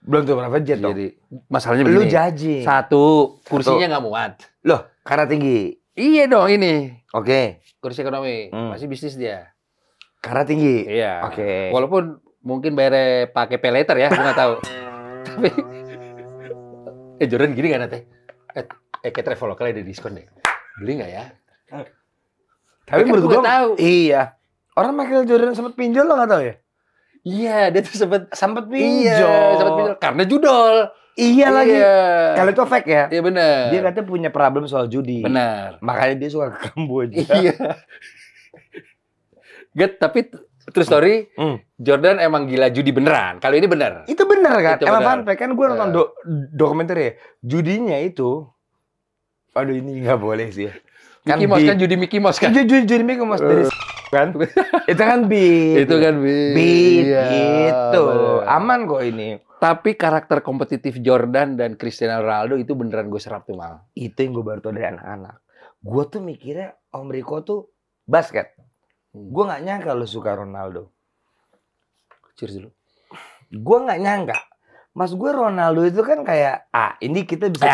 Belum tuh berapa jet dong. Jadi masalahnya begini. Lu judging. Satu, kursinya nggak muat. Loh, karena tinggi. Iya dong ini. Oke. Kursi ekonomi. Masih bisnis dia. Karena tinggi. Iya. Oke. Walaupun mungkin bayarnya pakai pay later ya, gue nggak tahu. Tapi Jordan gini nggak Nat? Kayak Traveloka ada diskon deh. Beli nggak ya? Tapi menurut gua tahu. Iya. Orang Michael Jordan sempat pinjol lo nggak tahu ya? Iya, dia tuh sempat pinjol. Iya, sempat pinjol karena judol. Iya lagi. Kalau itu fake ya? Iya benar. Dia katanya punya problem soal judi. Benar. Makanya dia suka ke Kamboja. Iya. Tapi true story, Jordan emang gila judi beneran. Kalau ini bener. Itu bener kan? Itu emang bener. fun fact kan gue nonton dokumenter ya. Judinya itu, aduh ini nggak boleh sih. Mickey Mouse kan judi Mickey Mouse kan? Judi Mickey Mouse dari kan? Itu kan beat. Itu kan beat. Iya, gitu. Bener. Aman kok ini. Tapi karakter kompetitif Jordan dan Cristiano Ronaldo itu beneran gue serap tuh Mal. Itu yang gue baru tau dari anak-anak. Gue tuh mikirnya Om Riko tuh basket. Gue nggak nyangka lu suka Ronaldo. Cheers dulu. Gue nggak nyangka. Mas gue Ronaldo itu kan kayak, ini kita bisa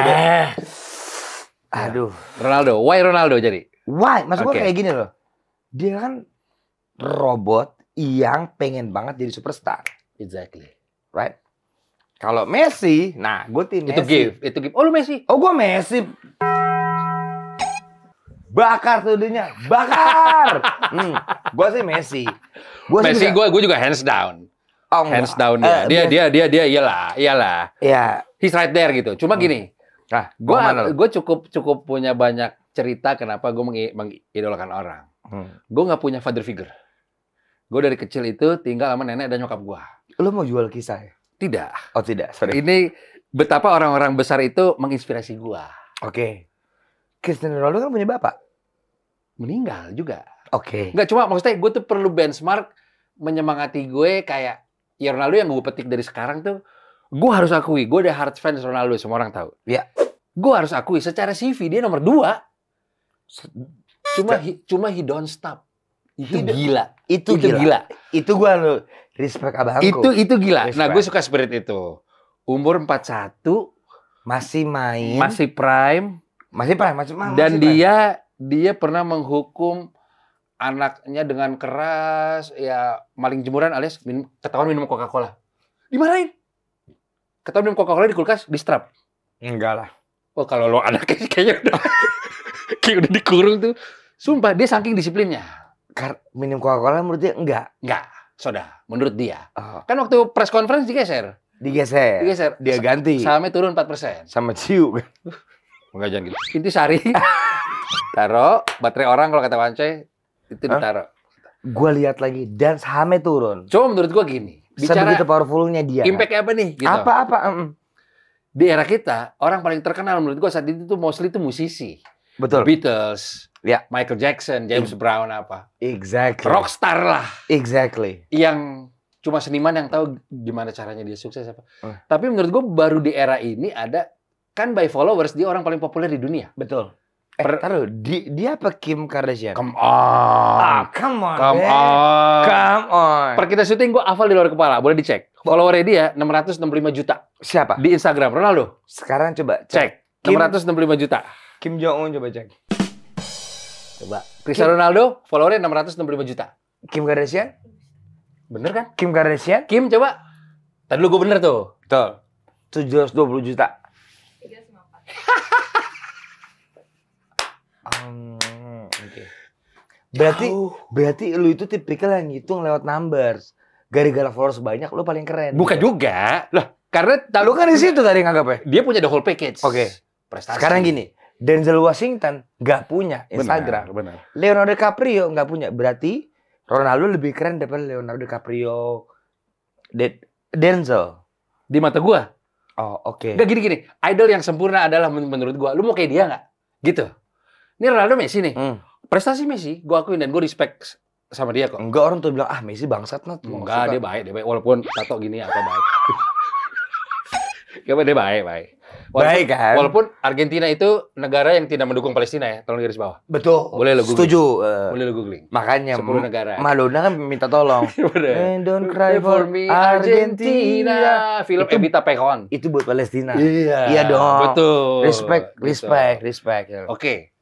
aduh. Ronaldo, why Ronaldo jadi? Why? Maksud gue kayak gini loh. Dia kan robot yang pengen banget jadi superstar. Exactly. Right? Kalau Messi, nah gue tim Messi. Itu give. Oh lu Messi? Oh gue Messi. Bakar tuh dunia, bakar. Gue sih Messi. Messi gue juga hands down. Hands down dia. Dia iyalah. Iya. He's right there gitu. Cuma gini. Nah, gue cukup punya banyak cerita kenapa gue mengidolakan orang. Gue nggak punya father figure. Gue dari kecil itu tinggal sama nenek dan nyokap gue. Lo mau jual kisah ya? Tidak. Oh tidak, sorry. Ini betapa orang-orang besar itu menginspirasi gue. Oke. Cristiano Ronaldo kan punya bapak? Meninggal juga. Oke. Nggak, cuma maksudnya gue tuh perlu benchmark menyemangati gue kayak ya Ronaldo yang gue petik dari sekarang tuh. Gue harus akui, gue udah hard fans Ronaldo, semua orang tahu. Iya. Gue harus akui, secara CV dia nomor 2. Cuma he don't stop. Itu gila. Itu gila. Itu gue respect abangku. Itu gila. Respect. Nah gue suka spirit itu. Umur 41. Masih main. Masih prime. Masih Dan dia dia pernah menghukum anaknya dengan keras, ya maling jemuran alias ketahuan minum Coca-Cola. Dimarahin. Ketahuan minum Coca-Cola di kulkas, di strap. Enggak lah. Oh, kalau lo anaknya kayaknya udah kayak udah dikurung tuh. Sumpah, dia saking disiplinnya. Minum Coca-Cola menurut dia enggak. Enggak, soda. Menurut dia. Oh. Kan waktu press conference digeser. Digeser. Dia ganti. Sahamnya turun 4%. Sama Ciu. Enggak, jangan gitu. Intisari. Taruh baterai orang kalau kata Wance itu ditaruh. Gue lihat lagi dan sahamnya turun. Cuma menurut gue gini. Bicara sebegitu powerfulnya dia. impact-nya apa nih? Gitu. Apa? Di era kita, orang paling terkenal menurut gue saat itu tuh mostly itu musisi. Betul. Beatles, Ya. Michael Jackson, James Brown apa. Exactly. Rockstar lah. Exactly. Yang cuma seniman yang tahu gimana caranya dia sukses apa. Tapi menurut gue baru di era ini ada, kan by followers dia orang paling populer di dunia. Betul. Taruh, dia apa Kim Kardashian? Come on. Come on. Come man. on. Come on. Per kita syuting gue hafal di luar kepala, boleh dicek. Followernya dia 665 juta. Siapa? Di Instagram, Ronaldo. Sekarang coba Cek. Kim- 665 juta. Kim Jong Un coba cek. Coba. Cristiano Ronaldo, followernya 665 juta. Kim Kardashian? Bener kan? Kim Kardashian? Kim, coba. Tadi dulu gue bener tuh. Betul. 720 juta. Oke. Berarti lu itu tipikal yang ngitung lewat numbers. Gara-gara followers banyak lu paling keren. Bukan juga. Lah, karena Lu kan di situ tadi nganggapnya. dia punya the whole package. Oke. Prestasi. Sekarang gini, Denzel Washington nggak punya Instagram. Benar. Leonardo DiCaprio nggak punya. Berarti Ronaldo lebih keren daripada Leonardo DiCaprio. Denzel. Di mata gua. Oh, oke. Enggak gini-gini. Idol yang sempurna adalah menurut gua. Lu mau kayak dia nggak? Gitu. Ini Ronaldo Messi nih. Prestasi Messi, gua akuin dan gua respect sama dia kok. Enggak, orang tuh bilang Messi bangsat Nat. Enggak, dia baik. Walaupun tato gini apa baik. Dia baik. Baik kan? Walaupun Argentina itu negara yang tidak mendukung Palestina ya, tolong garis bawah. Betul. Boleh lo googling. Setuju. Boleh lo googling. Makanya 10 negara. Madonna kan minta tolong. Don't cry for me Argentina. Film Itu- Evita Peron. Itu buat Palestina. Iya. Iya dong. Betul. Respect. Oke.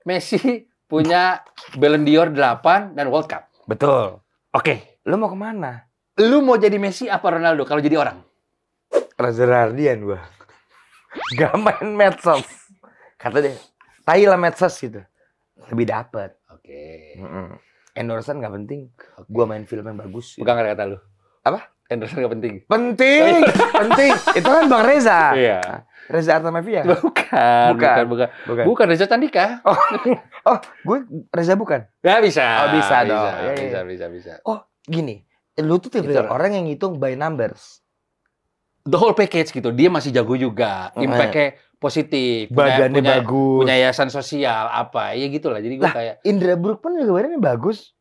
Messi punya Ballon d'Or 8 dan World Cup. Betul. Oke. Lu mau kemana? Lu mau jadi Messi apa Ronaldo kalau jadi orang? Reza Rahardian gua. Gak main medsos. Kata dia, tai lah medsos gitu. Lebih dapet. Oke. Endorsean gak penting. Gua main film yang bagus. Pegang kata lu. Apa? Endorse nggak penting. Penting. Itu kan Bang Reza. Iya. Reza Artamevia. Bukan Reza Candika. Oh, gue Reza bukan. Ya bisa. Oh, bisa dong. Ya. Bisa. Oh, gini. Lu tuh tipe Gitu. orang yang ngitung by numbers. The whole package gitu. Dia masih jago juga. Impact-nya positif. Badannya bagus. Punya yayasan sosial apa. Ya gitulah. Jadi gue kayak Indra Bruggman juga badannya bagus.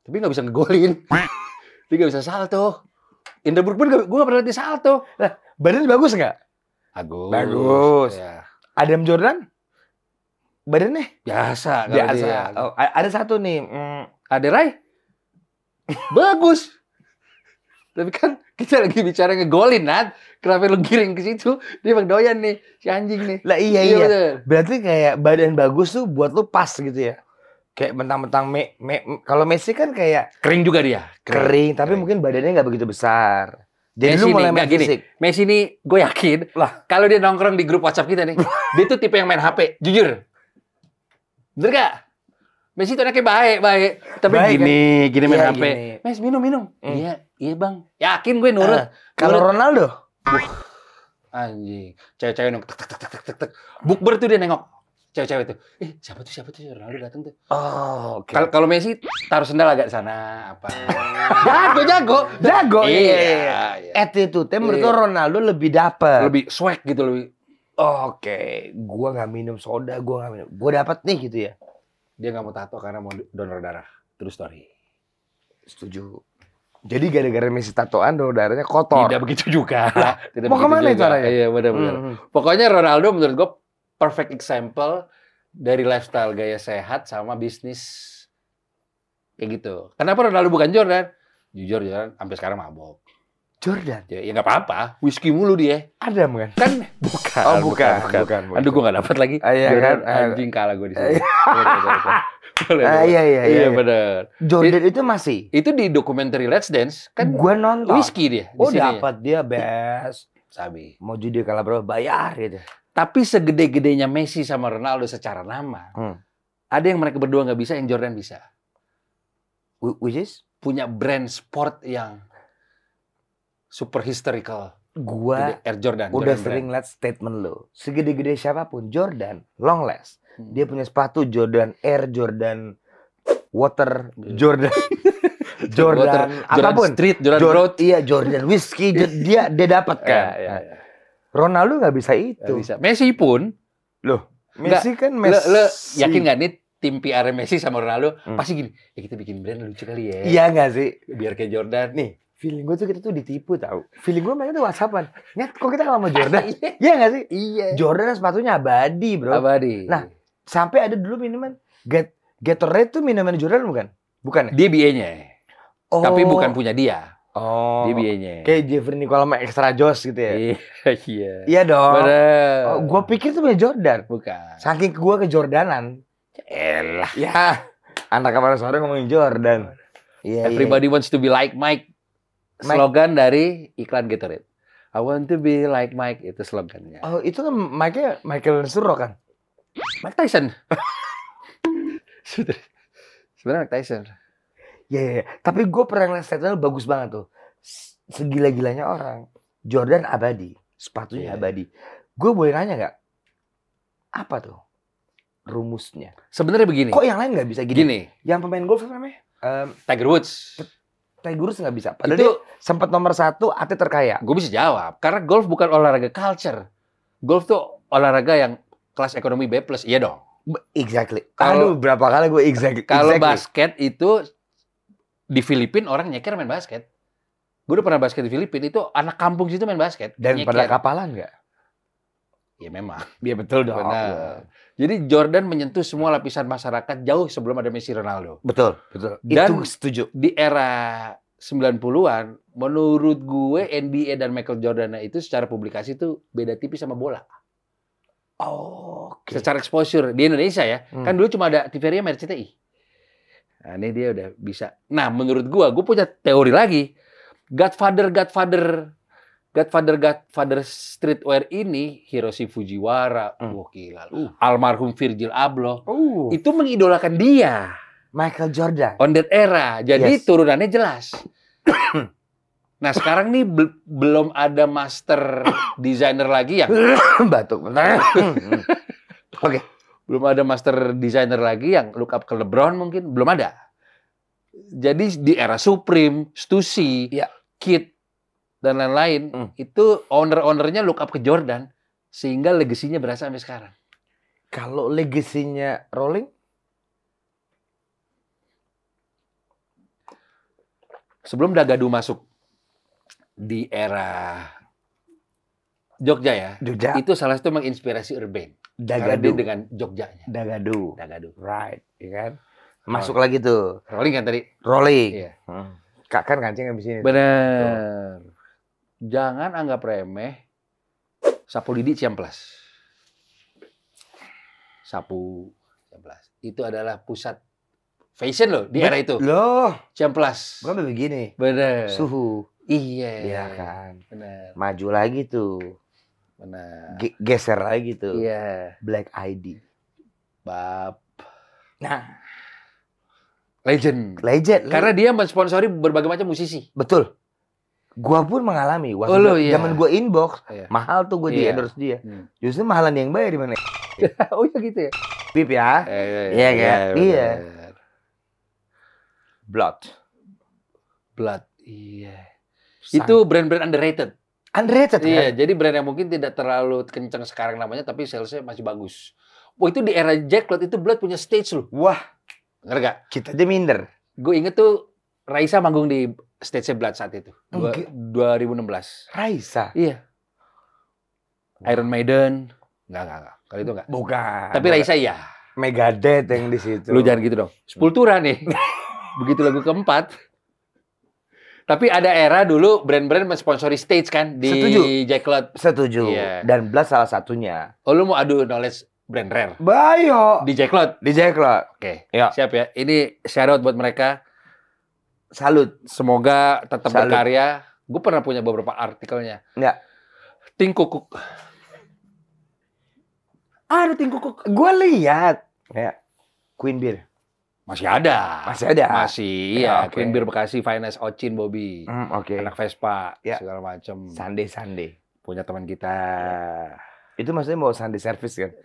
tapi nggak bisa ngegolin. Dia nggak bisa salto. Indra Bruggman gue nggak pernah lihat dia salto. Lah, badannya bagus nggak? Bagus. Ya. Adam Jordan? Badannya? Biasa. Biasa. Oh, ada satu nih. Ada Rai? Bagus. Tapi kan kita lagi bicara ngegolin, Nat. Kenapa lu giring ke situ? Dia emang doyan nih, si anjing nih. Lah iya. Betul. Berarti kayak badan bagus tuh buat lu pas gitu ya. Kayak mentang-mentang kalau Messi kan kayak Kering juga dia. kering, tapi mungkin badannya nggak begitu besar. Jadi Messi lu mulai nih, main nggak gini. fisik. Messi nih, gue yakin lah kalau dia nongkrong di grup WhatsApp kita nih, dia tuh tipe yang main HP, jujur. Bener gak? Messi tuh anaknya baik. Tapi Baik, gini main Iya, HP. gini. Mes, minum. Iya bang. Yakin gue nurut. Kalau Nurut. Ronaldo? Anjing. Cewek-cewek nongkrong. Tek. Bukber tuh dia nengok. Cewek-cewek tuh. Siapa tuh? Ronaldo datang tuh. Oh, oke. Kalau Messi taruh sendal agak sana apa. Jago. Iya. Attitude-nya menurut Iya. gua Ronaldo lebih dapet. Lebih swag gitu lebih. Oke, gua nggak minum soda, gua dapat nih gitu ya. Dia nggak mau tato karena mau donor darah. True story. Setuju. Jadi gara-gara Messi tatoan donor darahnya kotor. Tidak begitu juga. Tidak mau begitu kemana juga. caranya? Iya benar. Pokoknya Ronaldo menurut gue perfect example dari lifestyle gaya sehat sama bisnis kayak gitu. Kenapa Ronaldo bukan Jordan? Jujur Jordan sampai sekarang mabok. Jordan. Ya nggak apa-apa, whisky mulu dia. Adam kan? Kan bukan. Oh, bukan. Aduh, gue nggak dapat lagi. Iya Jordan, kan? anjing kalah gue di sini. Iya. Benar. Jordan itu masih. Itu di dokumenter Let's Dance kan Gua nonton. whisky dia. di Oh, sini. dapat dia best. Sabi. Mau judi kalah berapa bayar gitu. Tapi segede-gedenya Messi sama Ronaldo secara nama, ada yang mereka berdua nggak bisa, yang Jordan bisa. Which is? Punya brand sport yang super historical. Gua Air Jordan. udah Jordan sering brand. liat statement lo. Segede-gede siapapun, Jordan, long last. Dia punya sepatu Jordan Air, Jordan Water, Jordan Jordan apapun. Street, Jordan Road. Iya, Jordan Whiskey, dia dapat kan. Ya. Ronaldo nggak bisa itu. Nggak bisa. Messi pun. Loh, Messi kan Messi. Lo yakin nggak nih tim PR Messi sama Ronaldo pasti gini, ya kita bikin brand lucu kali ya. Iya nggak sih? Biar kayak Jordan. Nih, feeling gue tuh kita tuh ditipu tau. Feeling gue mereka tuh WhatsAppan. Nyat, kok kita kalah sama Jordan? Iya nggak sih? Iya. Jordan sepatunya abadi, bro. Abadi. Nah, sampai ada dulu minuman Gatorade tuh minuman Jordan bukan? Bukan ya? Dia BA-nya. Oh. Tapi bukan punya dia. Oh. Dia BA-nya. Kayak Jeffrey Nicole sama Extra Joss gitu ya? Iya. Iya dong. Bener. Oh, gue pikir tuh punya Jordan. Bukan. Saking gue ke Jordanan. Elah. Ya, anak kemarin sore ngomongin Jordan. Iya. Everybody wants to be like Mike. Slogan dari iklan Gatorade. I want to be like Mike, itu slogannya. Oh, itu kan Michael Suro kan? Mike Tyson. Sebenarnya Mike Tyson. Iya. Tapi gue pernah ngeliat statement bagus banget tuh. Segila-gilanya orang. Jordan abadi. Sepatunya abadi. Gue boleh nanya gak? Apa tuh rumusnya? Sebenarnya begini. Kok yang lain gak bisa gini? Gini. Yang pemain golf apa namanya? Tiger Woods. Tiger Woods gak bisa. Padahal Itu dia sempat nomor 1 atlet terkaya. gue bisa jawab. Karena golf bukan olahraga culture. Golf tuh olahraga yang kelas ekonomi B+. Iya dong. Exactly. Kalau- Aduh, berapa kali gue exactly. Kalau basket itu di Filipina orang nyeker main basket. Gue udah pernah basket di Filipina, itu anak kampung situ main basket. Dan nyeker. pada kapalan gak? Ya memang. Iya betul dong. Benar. Jadi Jordan menyentuh semua lapisan masyarakat jauh sebelum ada Messi, Ronaldo. Betul. Dan itu setuju. Di era 90-an, menurut gue NBA dan Michael Jordan itu secara publikasi itu beda tipis sama bola. Oh, oke. Secara exposure di Indonesia ya. Kan dulu cuma ada TVRI sama RCTI. Nah, ini dia udah bisa. Nah, menurut gue punya teori lagi. Godfather streetwear ini, Hiroshi Fujiwara, gila. Almarhum Virgil Abloh, itu mengidolakan dia. Michael Jordan. On that era. Jadi turunannya jelas. Nah, sekarang nih belum ada master designer lagi yang batuk. Oke. Belum ada master designer lagi yang look up ke LeBron mungkin. Belum ada. Jadi di era Supreme, Stussy, Kid, dan lain-lain, itu owner-ownernya look up ke Jordan. Sehingga legasinya berasa sampai sekarang. Kalau legasinya Rolling? Sebelum Dagadu masuk di era Jogja ya. Jogja. Itu salah satu menginspirasi Urban. Dagadu. Dengan Jogjanya. Dagadu. Right. Ya kan? Masuk lagi tuh. Rolling kan tadi? Rolling. Iya. Kak kan kancing habis ini. Bener. Jangan anggap remeh sapu lidi Ciamplas. Sapu Ciamplas. Itu adalah pusat fashion loh di era itu. Loh. Ciamplas. Bukan begini. Bener. Suhu. Iya. Iya kan. Bener. Maju lagi tuh. Bener. Geser lagi tuh. Iya. Black ID. Bab. Nah. Legend. Karena dia mensponsori berbagai macam musisi. Betul. Gua pun mengalami. Waktu zaman gua inbox, Iya. mahal tuh gua di endorse dia. Justru mahalan yang bayar di mana? Oh ya gitu ya. Pip ya. Iya kan? Iya. Blood. Iya. Itu brand-brand underrated. Underrated kan? Iya, jadi brand yang mungkin tidak terlalu kencang sekarang namanya, tapi salesnya masih bagus. Wah, itu di era Jack Cloud itu Blood punya stage loh. Wah. Ngerti gak? Kita aja minder. Gue inget tuh Raisa manggung di stage Blood saat itu. 2016. Raisa? Iya. Iron Maiden. Enggak. Kali itu enggak. Bukan. Tapi Raisa iya. Megadeth yang di situ. Lu jangan gitu dong. Sepultura nih. Begitu lagu keempat. Tapi ada era dulu brand-brand mensponsori stage kan di Setuju. Jack Lot. Setuju. Iya. Dan Blast salah satunya. Oh, lu mau adu knowledge brand rare Bayo. di Jack Lot? Di Jack Lot. Oke, Ya. siap ya. Ini shout out buat mereka. Salut. Semoga tetap Salut. berkarya. Gue pernah punya beberapa artikelnya. Ya. Ting Kukuk. Ada Ting Kukuk. Gue lihat. Ya. Queen Beer. Masih ada. Masih ada. Masih, Ya, iya. oke. Queen Beer Bekasi, Finance Ocin, Bobby. Oke. Anak Vespa, Ya. segala macem. Sunday. Punya teman kita. Itu maksudnya mau Sunday service kan?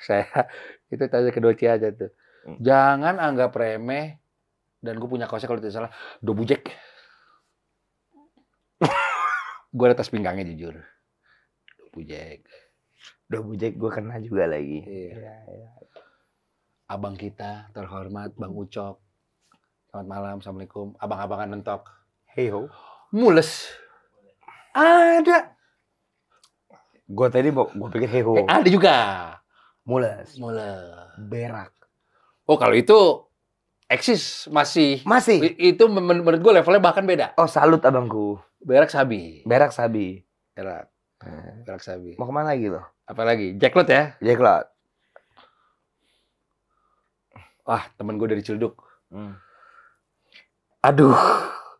Saya, itu tanya kedua aja tuh. Jangan anggap remeh, dan gue punya kaosnya kalau tidak salah, Dobujek. Gue ada tas pinggangnya jujur. Dobujek. Dobujek gue kena juga lagi. Iya. Ya. Abang kita terhormat, Bang Ucok. Selamat malam, Assalamualaikum. Abang-abangan mentok. Hey ho. Mules. Ada. Gue tadi gue pikir hey ho. Ada juga. Mules. Mules. Berak. Oh, kalau itu eksis masih. Masih. Itu menurut gue levelnya bahkan beda. Oh salut abangku. Berak sabi. Berak sabi. Berak. Berak sabi. Mau kemana lagi lo? Apalagi? Jack Lot ya? Jack Lot. Wah, temen gue dari Ciledug. Aduh.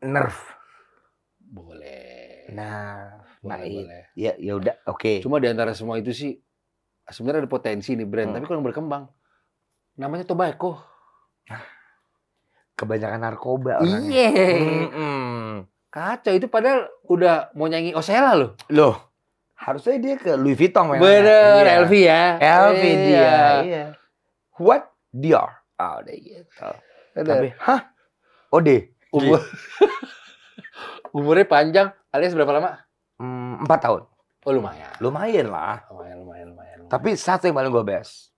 Nerf. Boleh. Nah. Boleh. Ya udah. Oke. Cuma di antara semua itu sih, sebenarnya ada potensi nih brand. Tapi kalau berkembang, namanya Tobacco. Kebanyakan narkoba orangnya. Iya. Kacau, itu padahal udah mau nyanyi Osella loh. Loh. Harusnya dia ke Louis Vuitton. Bener, Iya. LV ya. LV Iya. dia. Iya. What? Dior. Oh, udah gitu. Tapi, hah? Ode. Umurnya panjang, alias berapa lama? 4 tahun. Oh, lumayan. Lumayan lah. Lumayan. Tapi satu yang paling gue best.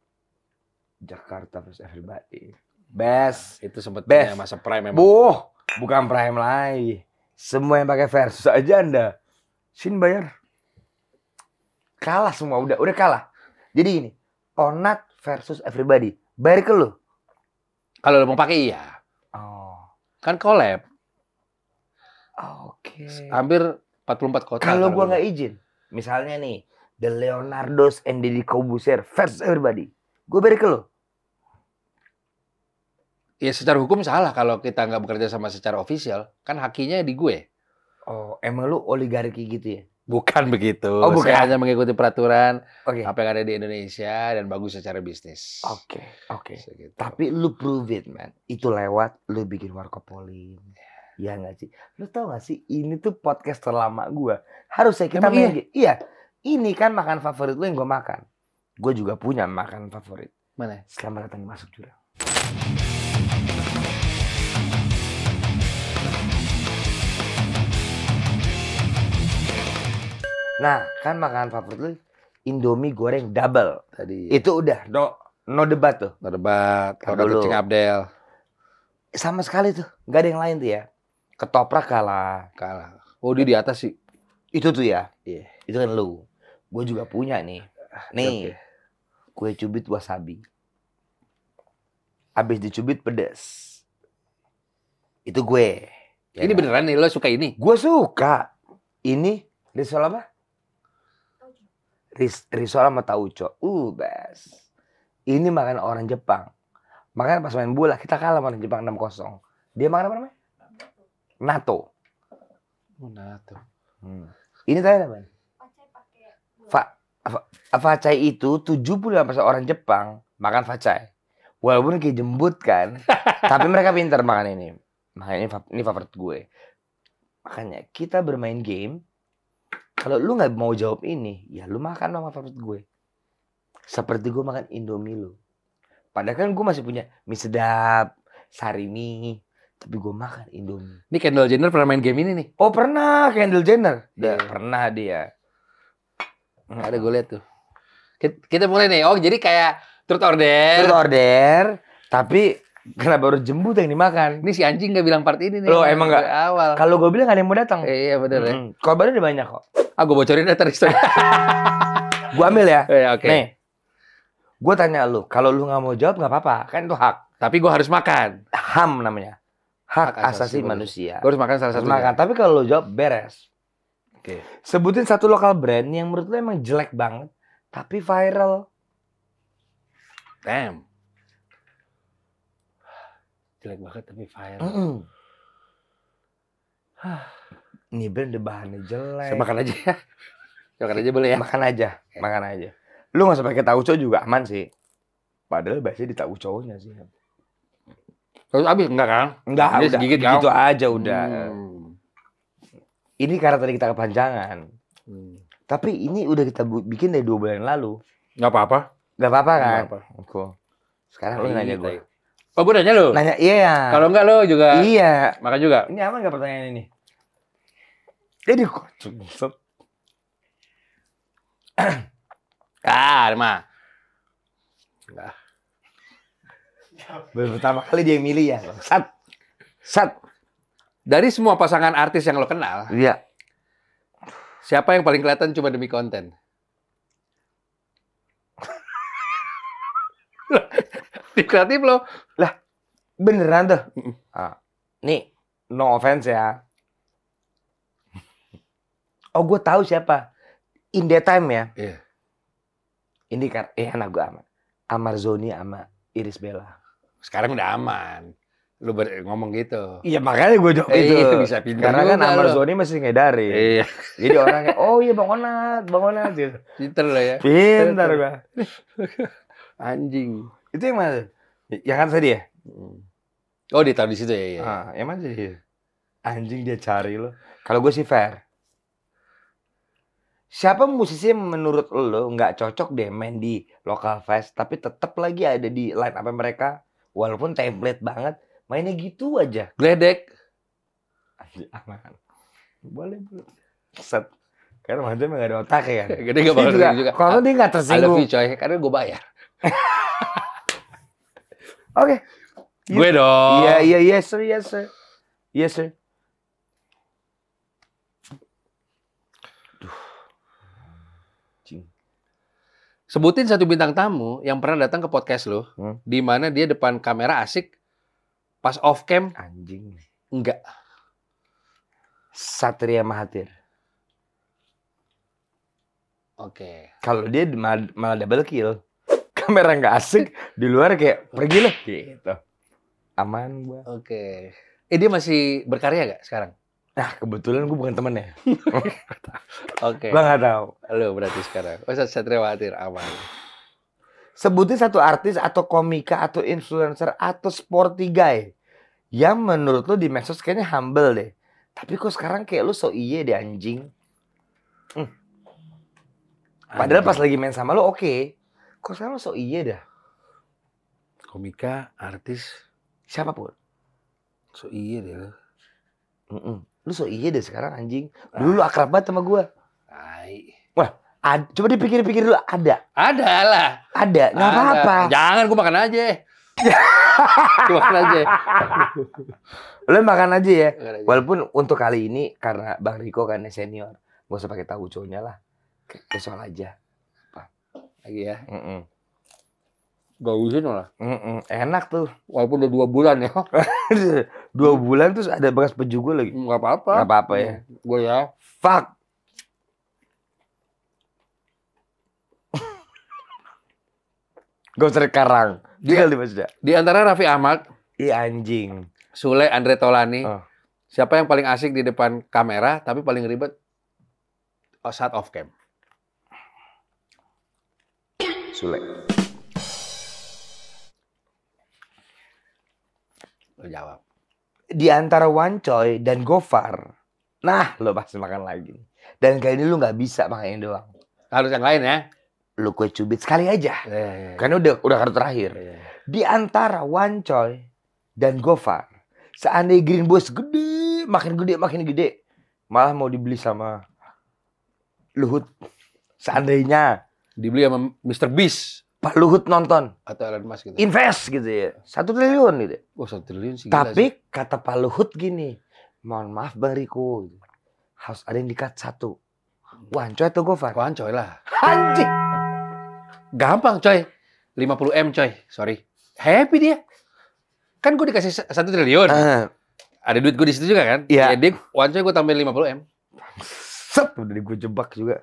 Jakarta versus Everybody. Best. Itu sempat Best. punya masa prime memang. Bukan prime lagi. Semua yang pakai versus aja Anda. Sini bayar. Kalah semua, udah kalah. Jadi gini, Onat versus Everybody. Bayar ke lu. Kalau lo mau pakai iya. Oh. Kan collab. Oke. Hampir 44 kota. Kalau gua nggak izin, misalnya nih, The Leonardos and Deddy Corbuzier versus Everybody. Gue bayar ke lu. Ya secara hukum salah kalau kita nggak bekerja sama secara ofisial. Kan hakinya di gue. Oh, emang lu oligarki gitu ya? Bukan begitu. Oh, bukan. Saya hanya mengikuti peraturan Oke. apa yang ada di Indonesia dan bagus secara bisnis. Oke. Segitu. Tapi lu prove it, man. Itu lewat lu bikin warkopolin. Ya nggak sih? Lu tau nggak sih? Ini tuh podcast terlama gua. Harusnya kita Emang main game. Iya. Ini kan makan favorit lu yang gua makan. Gue juga punya makan favorit. Mana? Selamat datang di Masuk Jurang. Nah, kan makanan favorit lu Indomie goreng double. Tadi. Itu udah no debat tuh. Berdebat. Kalau Dulu. kata Cing Abdel. Sama sekali tuh. Gak ada yang lain tuh ya. Ketoprak kalah. Kalah. Oh, dia di atas sih. Itu tuh ya. Iya. Itu kan lu. Gue juga punya nih. Nih. Kue cubit wasabi. Abis dicubit pedes. Itu gue. Ya Ini kan? beneran nih, lo suka ini? Gue suka. Ini risol apa? Risol sama tauco. Best. Ini makan orang Jepang. Makanya pas main bola kita kalah sama orang Jepang 6-0. Dia makan apa namanya? Nato. Nato. Ini tadi apa? Facai itu 70% orang Jepang makan facai. Walaupun kayak jembut kan. Tapi mereka pintar makan ini. Makanya ini favorit gue. Makanya kita bermain game. Kalau lu nggak mau jawab ini, ya lu makan sama favorit gue. Seperti gue makan Indomie lu. Padahal kan gue masih punya mie sedap, sarimi, tapi gue makan Indomie. Ini Kendall Jenner pernah main game ini nih. Oh pernah, Kendall Jenner. Iya. Pernah dia. Ada gue lihat tuh. Kita mulai nih. Oh, jadi kayak truth order. Truth order, tapi kenapa baru jembut yang dimakan? Ini si anjing gak bilang part ini nih. Loh, emang nggak? Dari awal. Kalau gue bilang gak ada yang mau datang. Iya bener ya. Korbannya udah banyak kok. Gue bocorin data history. Gue ambil ya. Oke. Nih, gue tanya lu, kalau lu nggak mau jawab nggak apa-apa, kan itu hak. Tapi gue harus makan. HAM namanya. hak asasi manusia. Gue harus makan salah Harus satunya. makan. Tapi kalau lo jawab beres. Oke. Sebutin satu lokal brand yang menurut lo emang jelek banget tapi viral. Damn. Jelek banget tapi viral. Ini brand udah bahannya jelek. Saya makan aja ya. Makan aja boleh ya? Makan aja, makan aja. Lu nggak usah pakai tauco juga aman sih. Padahal biasanya di tauconya sih. Terus abis enggak kan? Enggak, Dia udah segigit gitu kau. aja udah. Hmm. Ini karena tadi kita kepanjangan. Tapi ini udah kita bikin dari 2 bulan yang lalu. Nggak apa-apa. Gak apa-apa kan? Nggak apa. Cool. Sekarang lu nanya gue. Oh, gue nanya lu? Nanya, iya. Kalau enggak lu juga Iya. makan juga? Ini aman gak pertanyaan ini? Jadi kocok. Ah, mah. Enggak. Baru pertama kali dia yang milih ya. Sat. Dari semua pasangan artis yang lo kenal, Iya. siapa yang paling kelihatan cuma demi konten? Di kreatif lo. Beneran tuh. Nih, no offense ya. Oh, gue tahu siapa. In that time ya. Iya. Ini kan, anak gue aman. Amarzoni sama Iris Bella. Sekarang udah aman. Lu ngomong gitu. Iya makanya gue jawab itu. Iya, bisa pintar Karena kan juga Amarzoni masih ngedari. Iya. Jadi orangnya, oh iya Bang Onat gitu. Pinter lo ya. Pintar gue. Anjing. Itu yang mana? Yang kan tadi ya? Oh, ditaruh di situ ya. Iya. Yang mana tadi? Anjing dia cari lo. Kalau gue sih fair. Siapa musisi yang menurut lo nggak cocok deh main di local fest, tapi tetap lagi ada di line up mereka, walaupun template banget, mainnya gitu aja. Gledek. Anjing, aman. Boleh. Set. Karena mantan nggak ada otak ya kan. Gede gak bakal Dia juga. kalau dia nggak I love tersinggung. you coy, karena gue bayar. Oke. Gue dong. Iya, yes sir. Yes sir. Sebutin satu bintang tamu yang pernah datang ke podcast lo, di mana dia depan kamera asik, pas off cam Anjing. enggak. Satria Mahathir. Oke. Kalau dia malah double kill. Kamera nggak asik, di luar kayak pergi lah gitu. Aman gua. Oke. Dia masih berkarya gak sekarang? Nah, kebetulan gua bukan temennya. Oke. Gua nggak tahu. Lo berarti sekarang. Oh, Satria Mahathir aman. Sebutin satu artis atau komika atau influencer atau sporty guy yang menurut lo di medsos kayaknya humble deh. Tapi kok sekarang kayak lo so iye deh anjing. Padahal pas lagi main sama lo oke. Kok sekarang lo so iye dah. Komika, artis, Siapapun. so iya deh lo. Lu so iye deh sekarang anjing. Dulu lu akrab banget sama gua. Ai. Wah, coba dipikir-pikir dulu. Ada. Ada lah. Ada. Nggak Ada. apa-apa. Jangan, gue makan aja. Gue makan aja. Lu makan aja ya. Makan aja. Walaupun untuk kali ini karena Bang Riko kan senior, gak usah pakai tauconya lah. Kesol aja. Lagi ya. Mm-mm. Gak usah malah. Enak tuh. Walaupun udah 2 bulan ya. 2 bulan terus ada bekas pejugo lagi. Gak apa-apa. Gak apa-apa ya. Gue ya. Fuck. Gak usah karang. Tinggal di Masjid. Di antara Raffi Ahmad, Iya anjing. Sule, Andre Taulani, Oh. siapa yang paling asik di depan kamera tapi paling ribet saat off cam? Sule. Lo jawab. Di antara Wancoy dan Gofar. Nah, lo pasti makan lagi. Dan kali ini lu gak bisa makan ini doang. Harus yang lain ya. Lu kue cubit sekali aja. Karena udah kartu terakhir. Di antara Wancoy dan Gofar. Seandainya Green Boys gede, makin gede. Malah mau dibeli sama Luhut. Seandainya Dibeli sama Mr. Beast Pak Luhut nonton. atau Elon Musk gitu. Invest gitu ya. 1 triliun gitu. Oh, 1 triliun sih. Gila sih. Tapi kata Pak Luhut gini. Mohon maaf Bang Riko. Harus ada yang dikat 1. Wancoy atau Gofar? Wancoy lah. Anjing. Gampang coy. 50M coy. Sorry. Happy dia. Kan gue dikasih 1 triliun. Ada duit gue di situ juga kan? Iya. Ya, dia once gue tambahin 50 M. Set, udah gue jebak juga.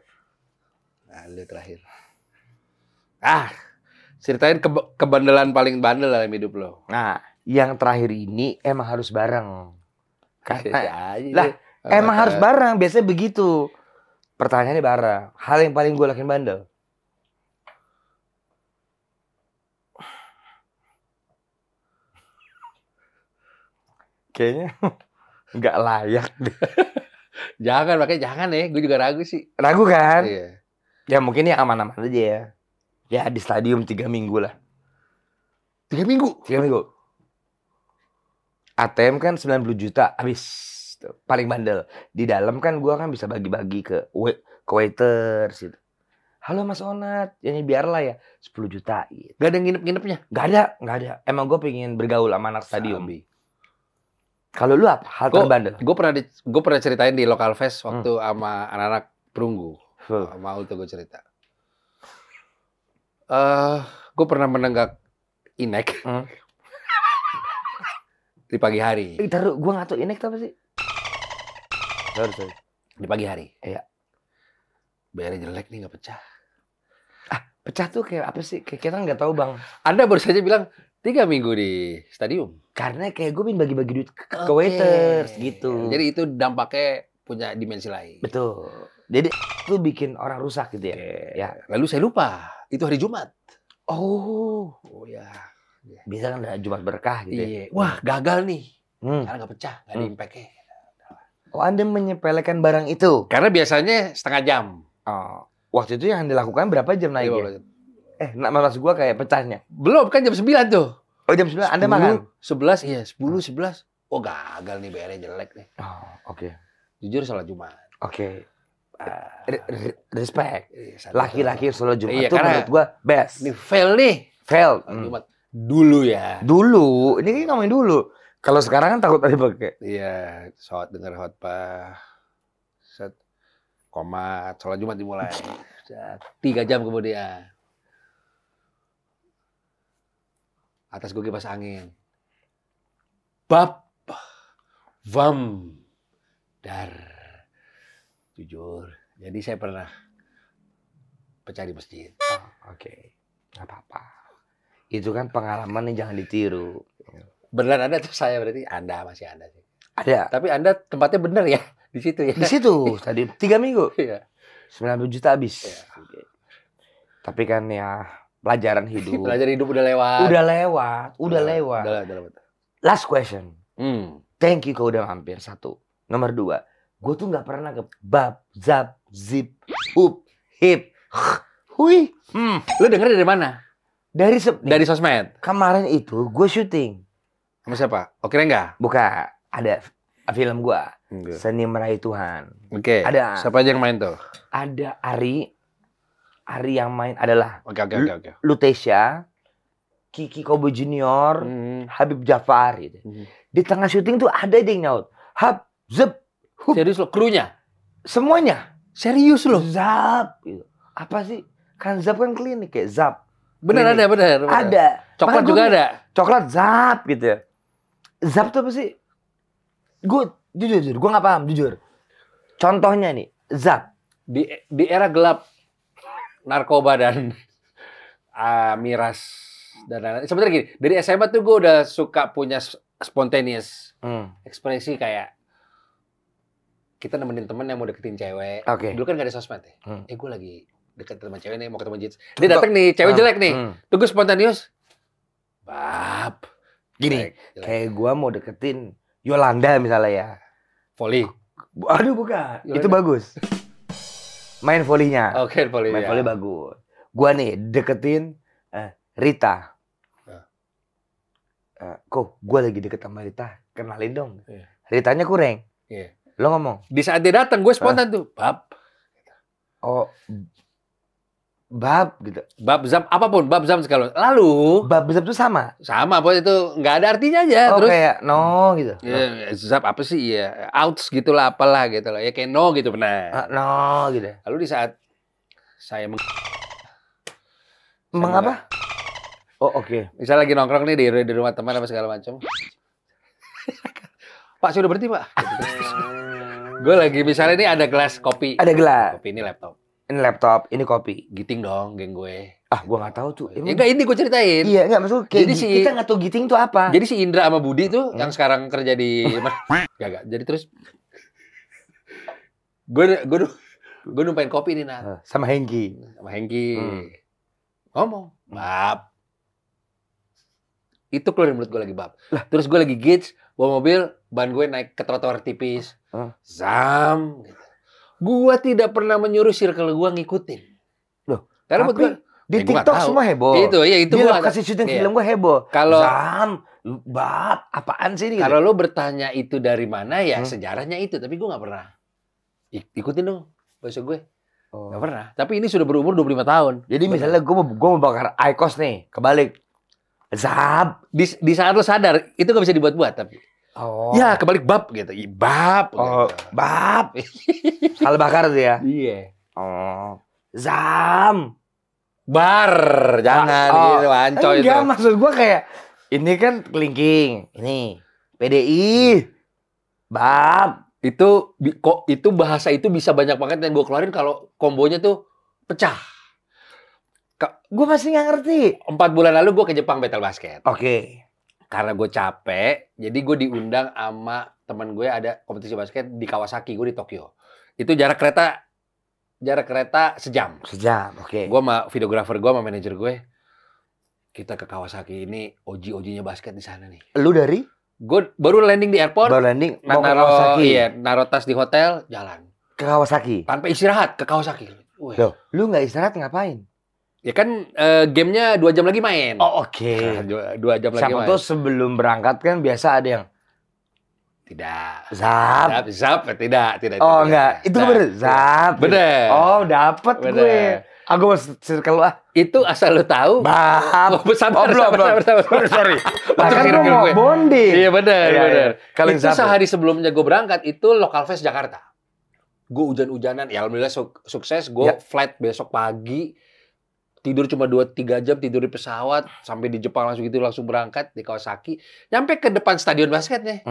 Nah, lu terakhir. Ceritain kebandelan paling bandel dalam hidup lo. Nah, yang terakhir ini emang harus bareng. Karena lah, Lah, emang harus bareng, biasanya begitu. Pertanyaannya bareng. Hal yang paling gue lakuin bandel. Kayaknya nggak layak deh. makanya jangan ya. Gue juga ragu sih. Ragu kan? Iya. Ya mungkin ya aman-aman aja ya. Ya di stadium 3 minggu lah. 3 minggu? 3 minggu. ATM kan 90 juta habis. Tuh, paling bandel. Di dalam kan gua kan bisa bagi-bagi ke waiters gitu. Halo Mas Onat, ini biarlah ya 10 juta gitu. Gak ada nginep-nginepnya? Gak ada. Emang gue pengen bergaul sama anak stadium. Sabi. Kalau lu apa? Hal terbandel? Gue pernah ceritain di Local Fest waktu sama anak-anak perunggu. Sama Ulto gue cerita. Gue pernah menenggak inek di pagi hari. Taruh, gue nggak tahu inek apa sih? Sorry. Di pagi hari. Iya. Bayarnya jelek nih, nggak pecah. Pecah tuh kayak apa sih? Kayak kita nggak tahu bang. Anda baru saja bilang 3 minggu di stadium. Karena kayak gue pengen bagi-bagi duit ke waiters gitu. Jadi itu dampaknya punya dimensi lain. Betul. Jadi itu bikin orang rusak gitu ya. Ya. Lalu saya lupa, itu hari Jumat. Oh ya. Biasa kan ada Jumat berkah gitu ya. Iya. Wah, gagal nih. Karena nggak pecah, nggak ada impact-nya. Oh, Anda menyepelekan barang itu? Karena biasanya setengah jam. Oh. Waktu itu yang dilakukan berapa jam naiknya? 15. Malas gua kayak pecahnya. Belum, kan jam 9 tuh. Oh, jam 9 Anda makan? 11, iya. 10, 11. Oh, gagal nih, bayarnya jelek nih. Oh, oke. Jujur salat Jumat. Oke. Respect. Iya, Laki-laki sholat Jumat iya, tuh menurut gua best. Ini fail nih. Fail. Jumat. Dulu ya. Dulu. Ini kan ngomongin dulu. Kalau sekarang kan takut ada pakai. Iya, denger khotbah. Set. Komat, sholat Jumat dimulai. 3 jam kemudian. Atas gue kipas angin. Bab. Vam. Dar. Jujur. Jadi saya pernah pecah di masjid. Oke. Nggak apa-apa. Itu kan pengalaman yang jangan ditiru. Beneran Anda tuh saya berarti Anda masih Anda sih. Ada. Tapi Anda tempatnya bener ya di situ ya. Di situ tadi 3 minggu. Iya. 90 juta habis. Iya. Tapi kan ya pelajaran hidup. Pelajaran hidup udah lewat. Udah lewat. Udah lewat. Last question. Thank you kau udah mampir. 1. Nomor 2. Gue tuh nggak pernah ke bab, zap, zip, up, hip, hui. Lu denger dari mana? Dari sosmed. Kemarin itu gue syuting. Sama siapa? Oke enggak? Bukan. Ada film gue. Seni Meraih Tuhan. Oke. Ada. Siapa aja yang main tuh? Ada Ari. Ari yang main adalah Oke. Lutesia, Kiki Kobo Junior, Habib Jafar gitu. Di tengah syuting tuh ada yang nyaut. Hap, zep, hup. Serius lo? Krunya? Semuanya. Serius lo? Zap. Gitu. Apa sih? Kan zap kan klinik kayak zap. Bener klinik. bener. Ada. Coklat juga ada. Coklat zap gitu ya. Zap tuh apa sih? Gue jujur, gue nggak paham jujur. Contohnya nih, zap. Di era gelap narkoba dan miras dan lain-lain. Sebenarnya gini, dari SMA tuh gue udah suka punya spontaneous ekspresi kayak kita nemenin temen yang mau deketin cewek. Oke. Dulu kan gak ada sosmed ya. Gue lagi deket sama cewek nih, mau ketemu Jits. Dia datang nih, cewek jelek nih. Tuh gue spontaneous. Bab. Gini, kayak gue mau deketin Yolanda misalnya ya. Volley. Aduh bukan, Yolanda. itu bagus. Main volinya. Oke, volley. Main volley bagus. Gue nih deketin Rita. Kok gue lagi deket sama Rita, kenalin dong. Ritanya kurang. Iya. Lo ngomong. Di saat dia datang, gue spontan tuh. Bab. Oh, bab gitu. Bab zam apapun, bab zam sekali. Lalu Bab zap tuh sama. pokoknya itu nggak ada artinya aja. Oh Terus kayak no gitu. ya, zap apa sih ya? Outs gitulah apalah gitu lah. Ya kayak no gitu benar. No gitu. Lalu di saat saya Mengapa? Oh oke. Misal lagi nongkrong nih di rumah teman apa segala macam. Pak, saya udah berhenti, Pak. Gue lagi misalnya ini ada gelas kopi. Ada gelas. Kopi ini laptop. Ini laptop, ini kopi. Giting dong, geng gue. Gua nggak tahu tuh. Ya enggak, ini gue ceritain. Iya, enggak maksud kayak Jadi kita nggak tahu giting tuh apa. Jadi si Indra sama Budi tuh yang sekarang kerja di Gak. Jadi terus gue numpain kopi nih, Nat. Sama Hengki. Sama Hengki. Ngomong, Bab. Itu keluar mulut gue lagi, Bab. Terus gue lagi gauge, bawa mobil, ban gue naik ke trotoar tipis. Zam. Gitu. Gue tidak pernah menyuruh circle gue ngikutin. Loh, karena buat gue di TikTok semua heboh. Itu di lokasi syuting film gue heboh. Kalau Zam, Bab, apaan sih ini? Kalau lo bertanya itu dari mana ya sejarahnya itu, tapi gue nggak pernah ikutin dong bahasa gue. Nggak pernah. Tapi ini sudah berumur 25 tahun. Jadi misalnya gue mau bakar IQOS nih, kebalik. Zab. Di saat lo sadar, itu nggak bisa dibuat-buat tapi. Ya, kebalik bab gitu. Bab. Gitu. Bab. Salah bakar tuh ya? Iya. Zam. Bar. Jangan gitu, anco itu. Enggak, maksud gue kayak, ini kan kelingking. Ini. PDI. Bab. Itu bahasa itu bisa banyak banget yang gue keluarin kalau kombonya tuh pecah. Gue masih nggak ngerti. 4 bulan lalu gue ke Jepang battle basket. Oke. Karena gue capek, jadi gue diundang sama teman gue ada kompetisi basket di Kawasaki, gue di Tokyo. Itu jarak kereta sejam. Sejam, oke. Gue sama videografer gue, sama manajer gue, kita ke Kawasaki ini, oji-ojinya basket di sana nih. Lu dari? Gue baru landing di airport. Baru landing, mau ke Kawasaki. Iya, naruh tas di hotel, jalan. Ke Kawasaki? Tanpa istirahat, ke Kawasaki. Loh, lu nggak istirahat ngapain? Ya kan gamenya 2 jam lagi main. Oh, oke. 2 jam lagi siapa main. tuh sebelum berangkat kan biasa ada yang tidak. Zap. Tidak. Oh, enggak. Itu bener. Zap. Bener. Oh, dapet gue. Aku circle Itu asal lu tahu. Bab. Sabar. Sorry. Lah kan gue mau bonding. Iya, bener. Kalau itu sehari sebelumnya gue berangkat, itu Local Fest Jakarta. Gue hujan-hujanan. Ya alhamdulillah sukses. Gue flight besok pagi. Tidur cuma 2-3 jam, tidur di pesawat. Sampai di Jepang langsung berangkat di Kawasaki. Nyampe ke depan stadion basketnya.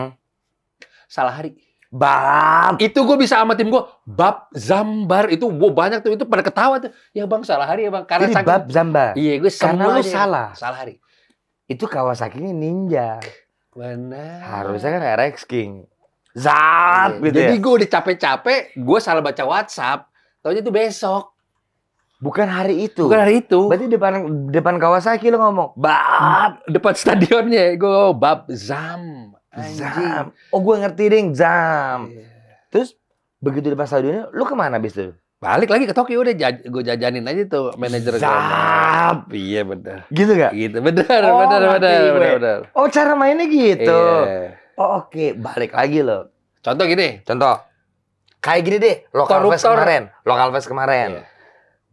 Salah hari. Bab. Itu gue bisa sama tim gue. Bab, Zambar. Itu banyak tuh. Itu pada ketawa tuh. Ya bang, salah hari ya bang. Karena jadi Bab, Zambar. Iya, gue karena lu salah. Salah hari. Itu Kawasaki ini ninja. Benar. Harusnya kan RX King. Zap gitu jadi ya. Gue udah capek-capek. Gue salah baca WhatsApp. Taunya itu besok. Bukan hari itu. Berarti depan Kawasaki lo ngomong Bab. Depan stadionnya gue Bab Zam. Zam. Oh gue ngerti ding Zam. Terus begitu depan stadionnya lu kemana abis itu? Balik lagi ke Tokyo udah gue jajanin aja tuh manajer Zam. Iya benar. Gitu gak? Gitu benar. Oh cara mainnya gitu. Iya. Oh oke. Balik lagi lo. Contoh gini. Kayak gini deh. Local Fest kemarin. Iya.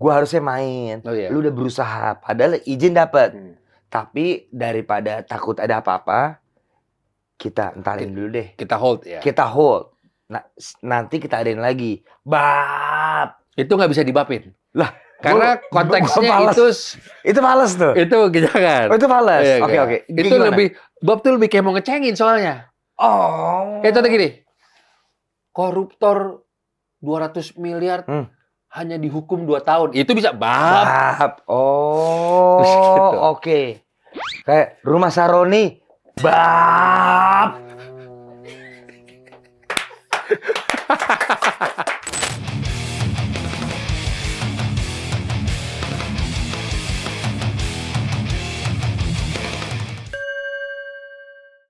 Gue harusnya main. Lu udah berusaha. Padahal izin dapet. Tapi daripada takut ada apa-apa, kita entarin dulu deh. Kita hold ya. Nah, nanti kita adain lagi. Bab. Itu nggak bisa dibapin. Lah. Karena konteksnya itu males tuh. Itu jangan. Oh itu males. Iya, Oke. Itu lebih. Bab tuh lebih kayak mau ngecengin soalnya. Oh. Kayak contoh gini. Koruptor 200 miliar. Hanya dihukum 2 tahun. Itu bisa Bab. Oh, gitu. Oke. Kayak rumah Saroni, Bab.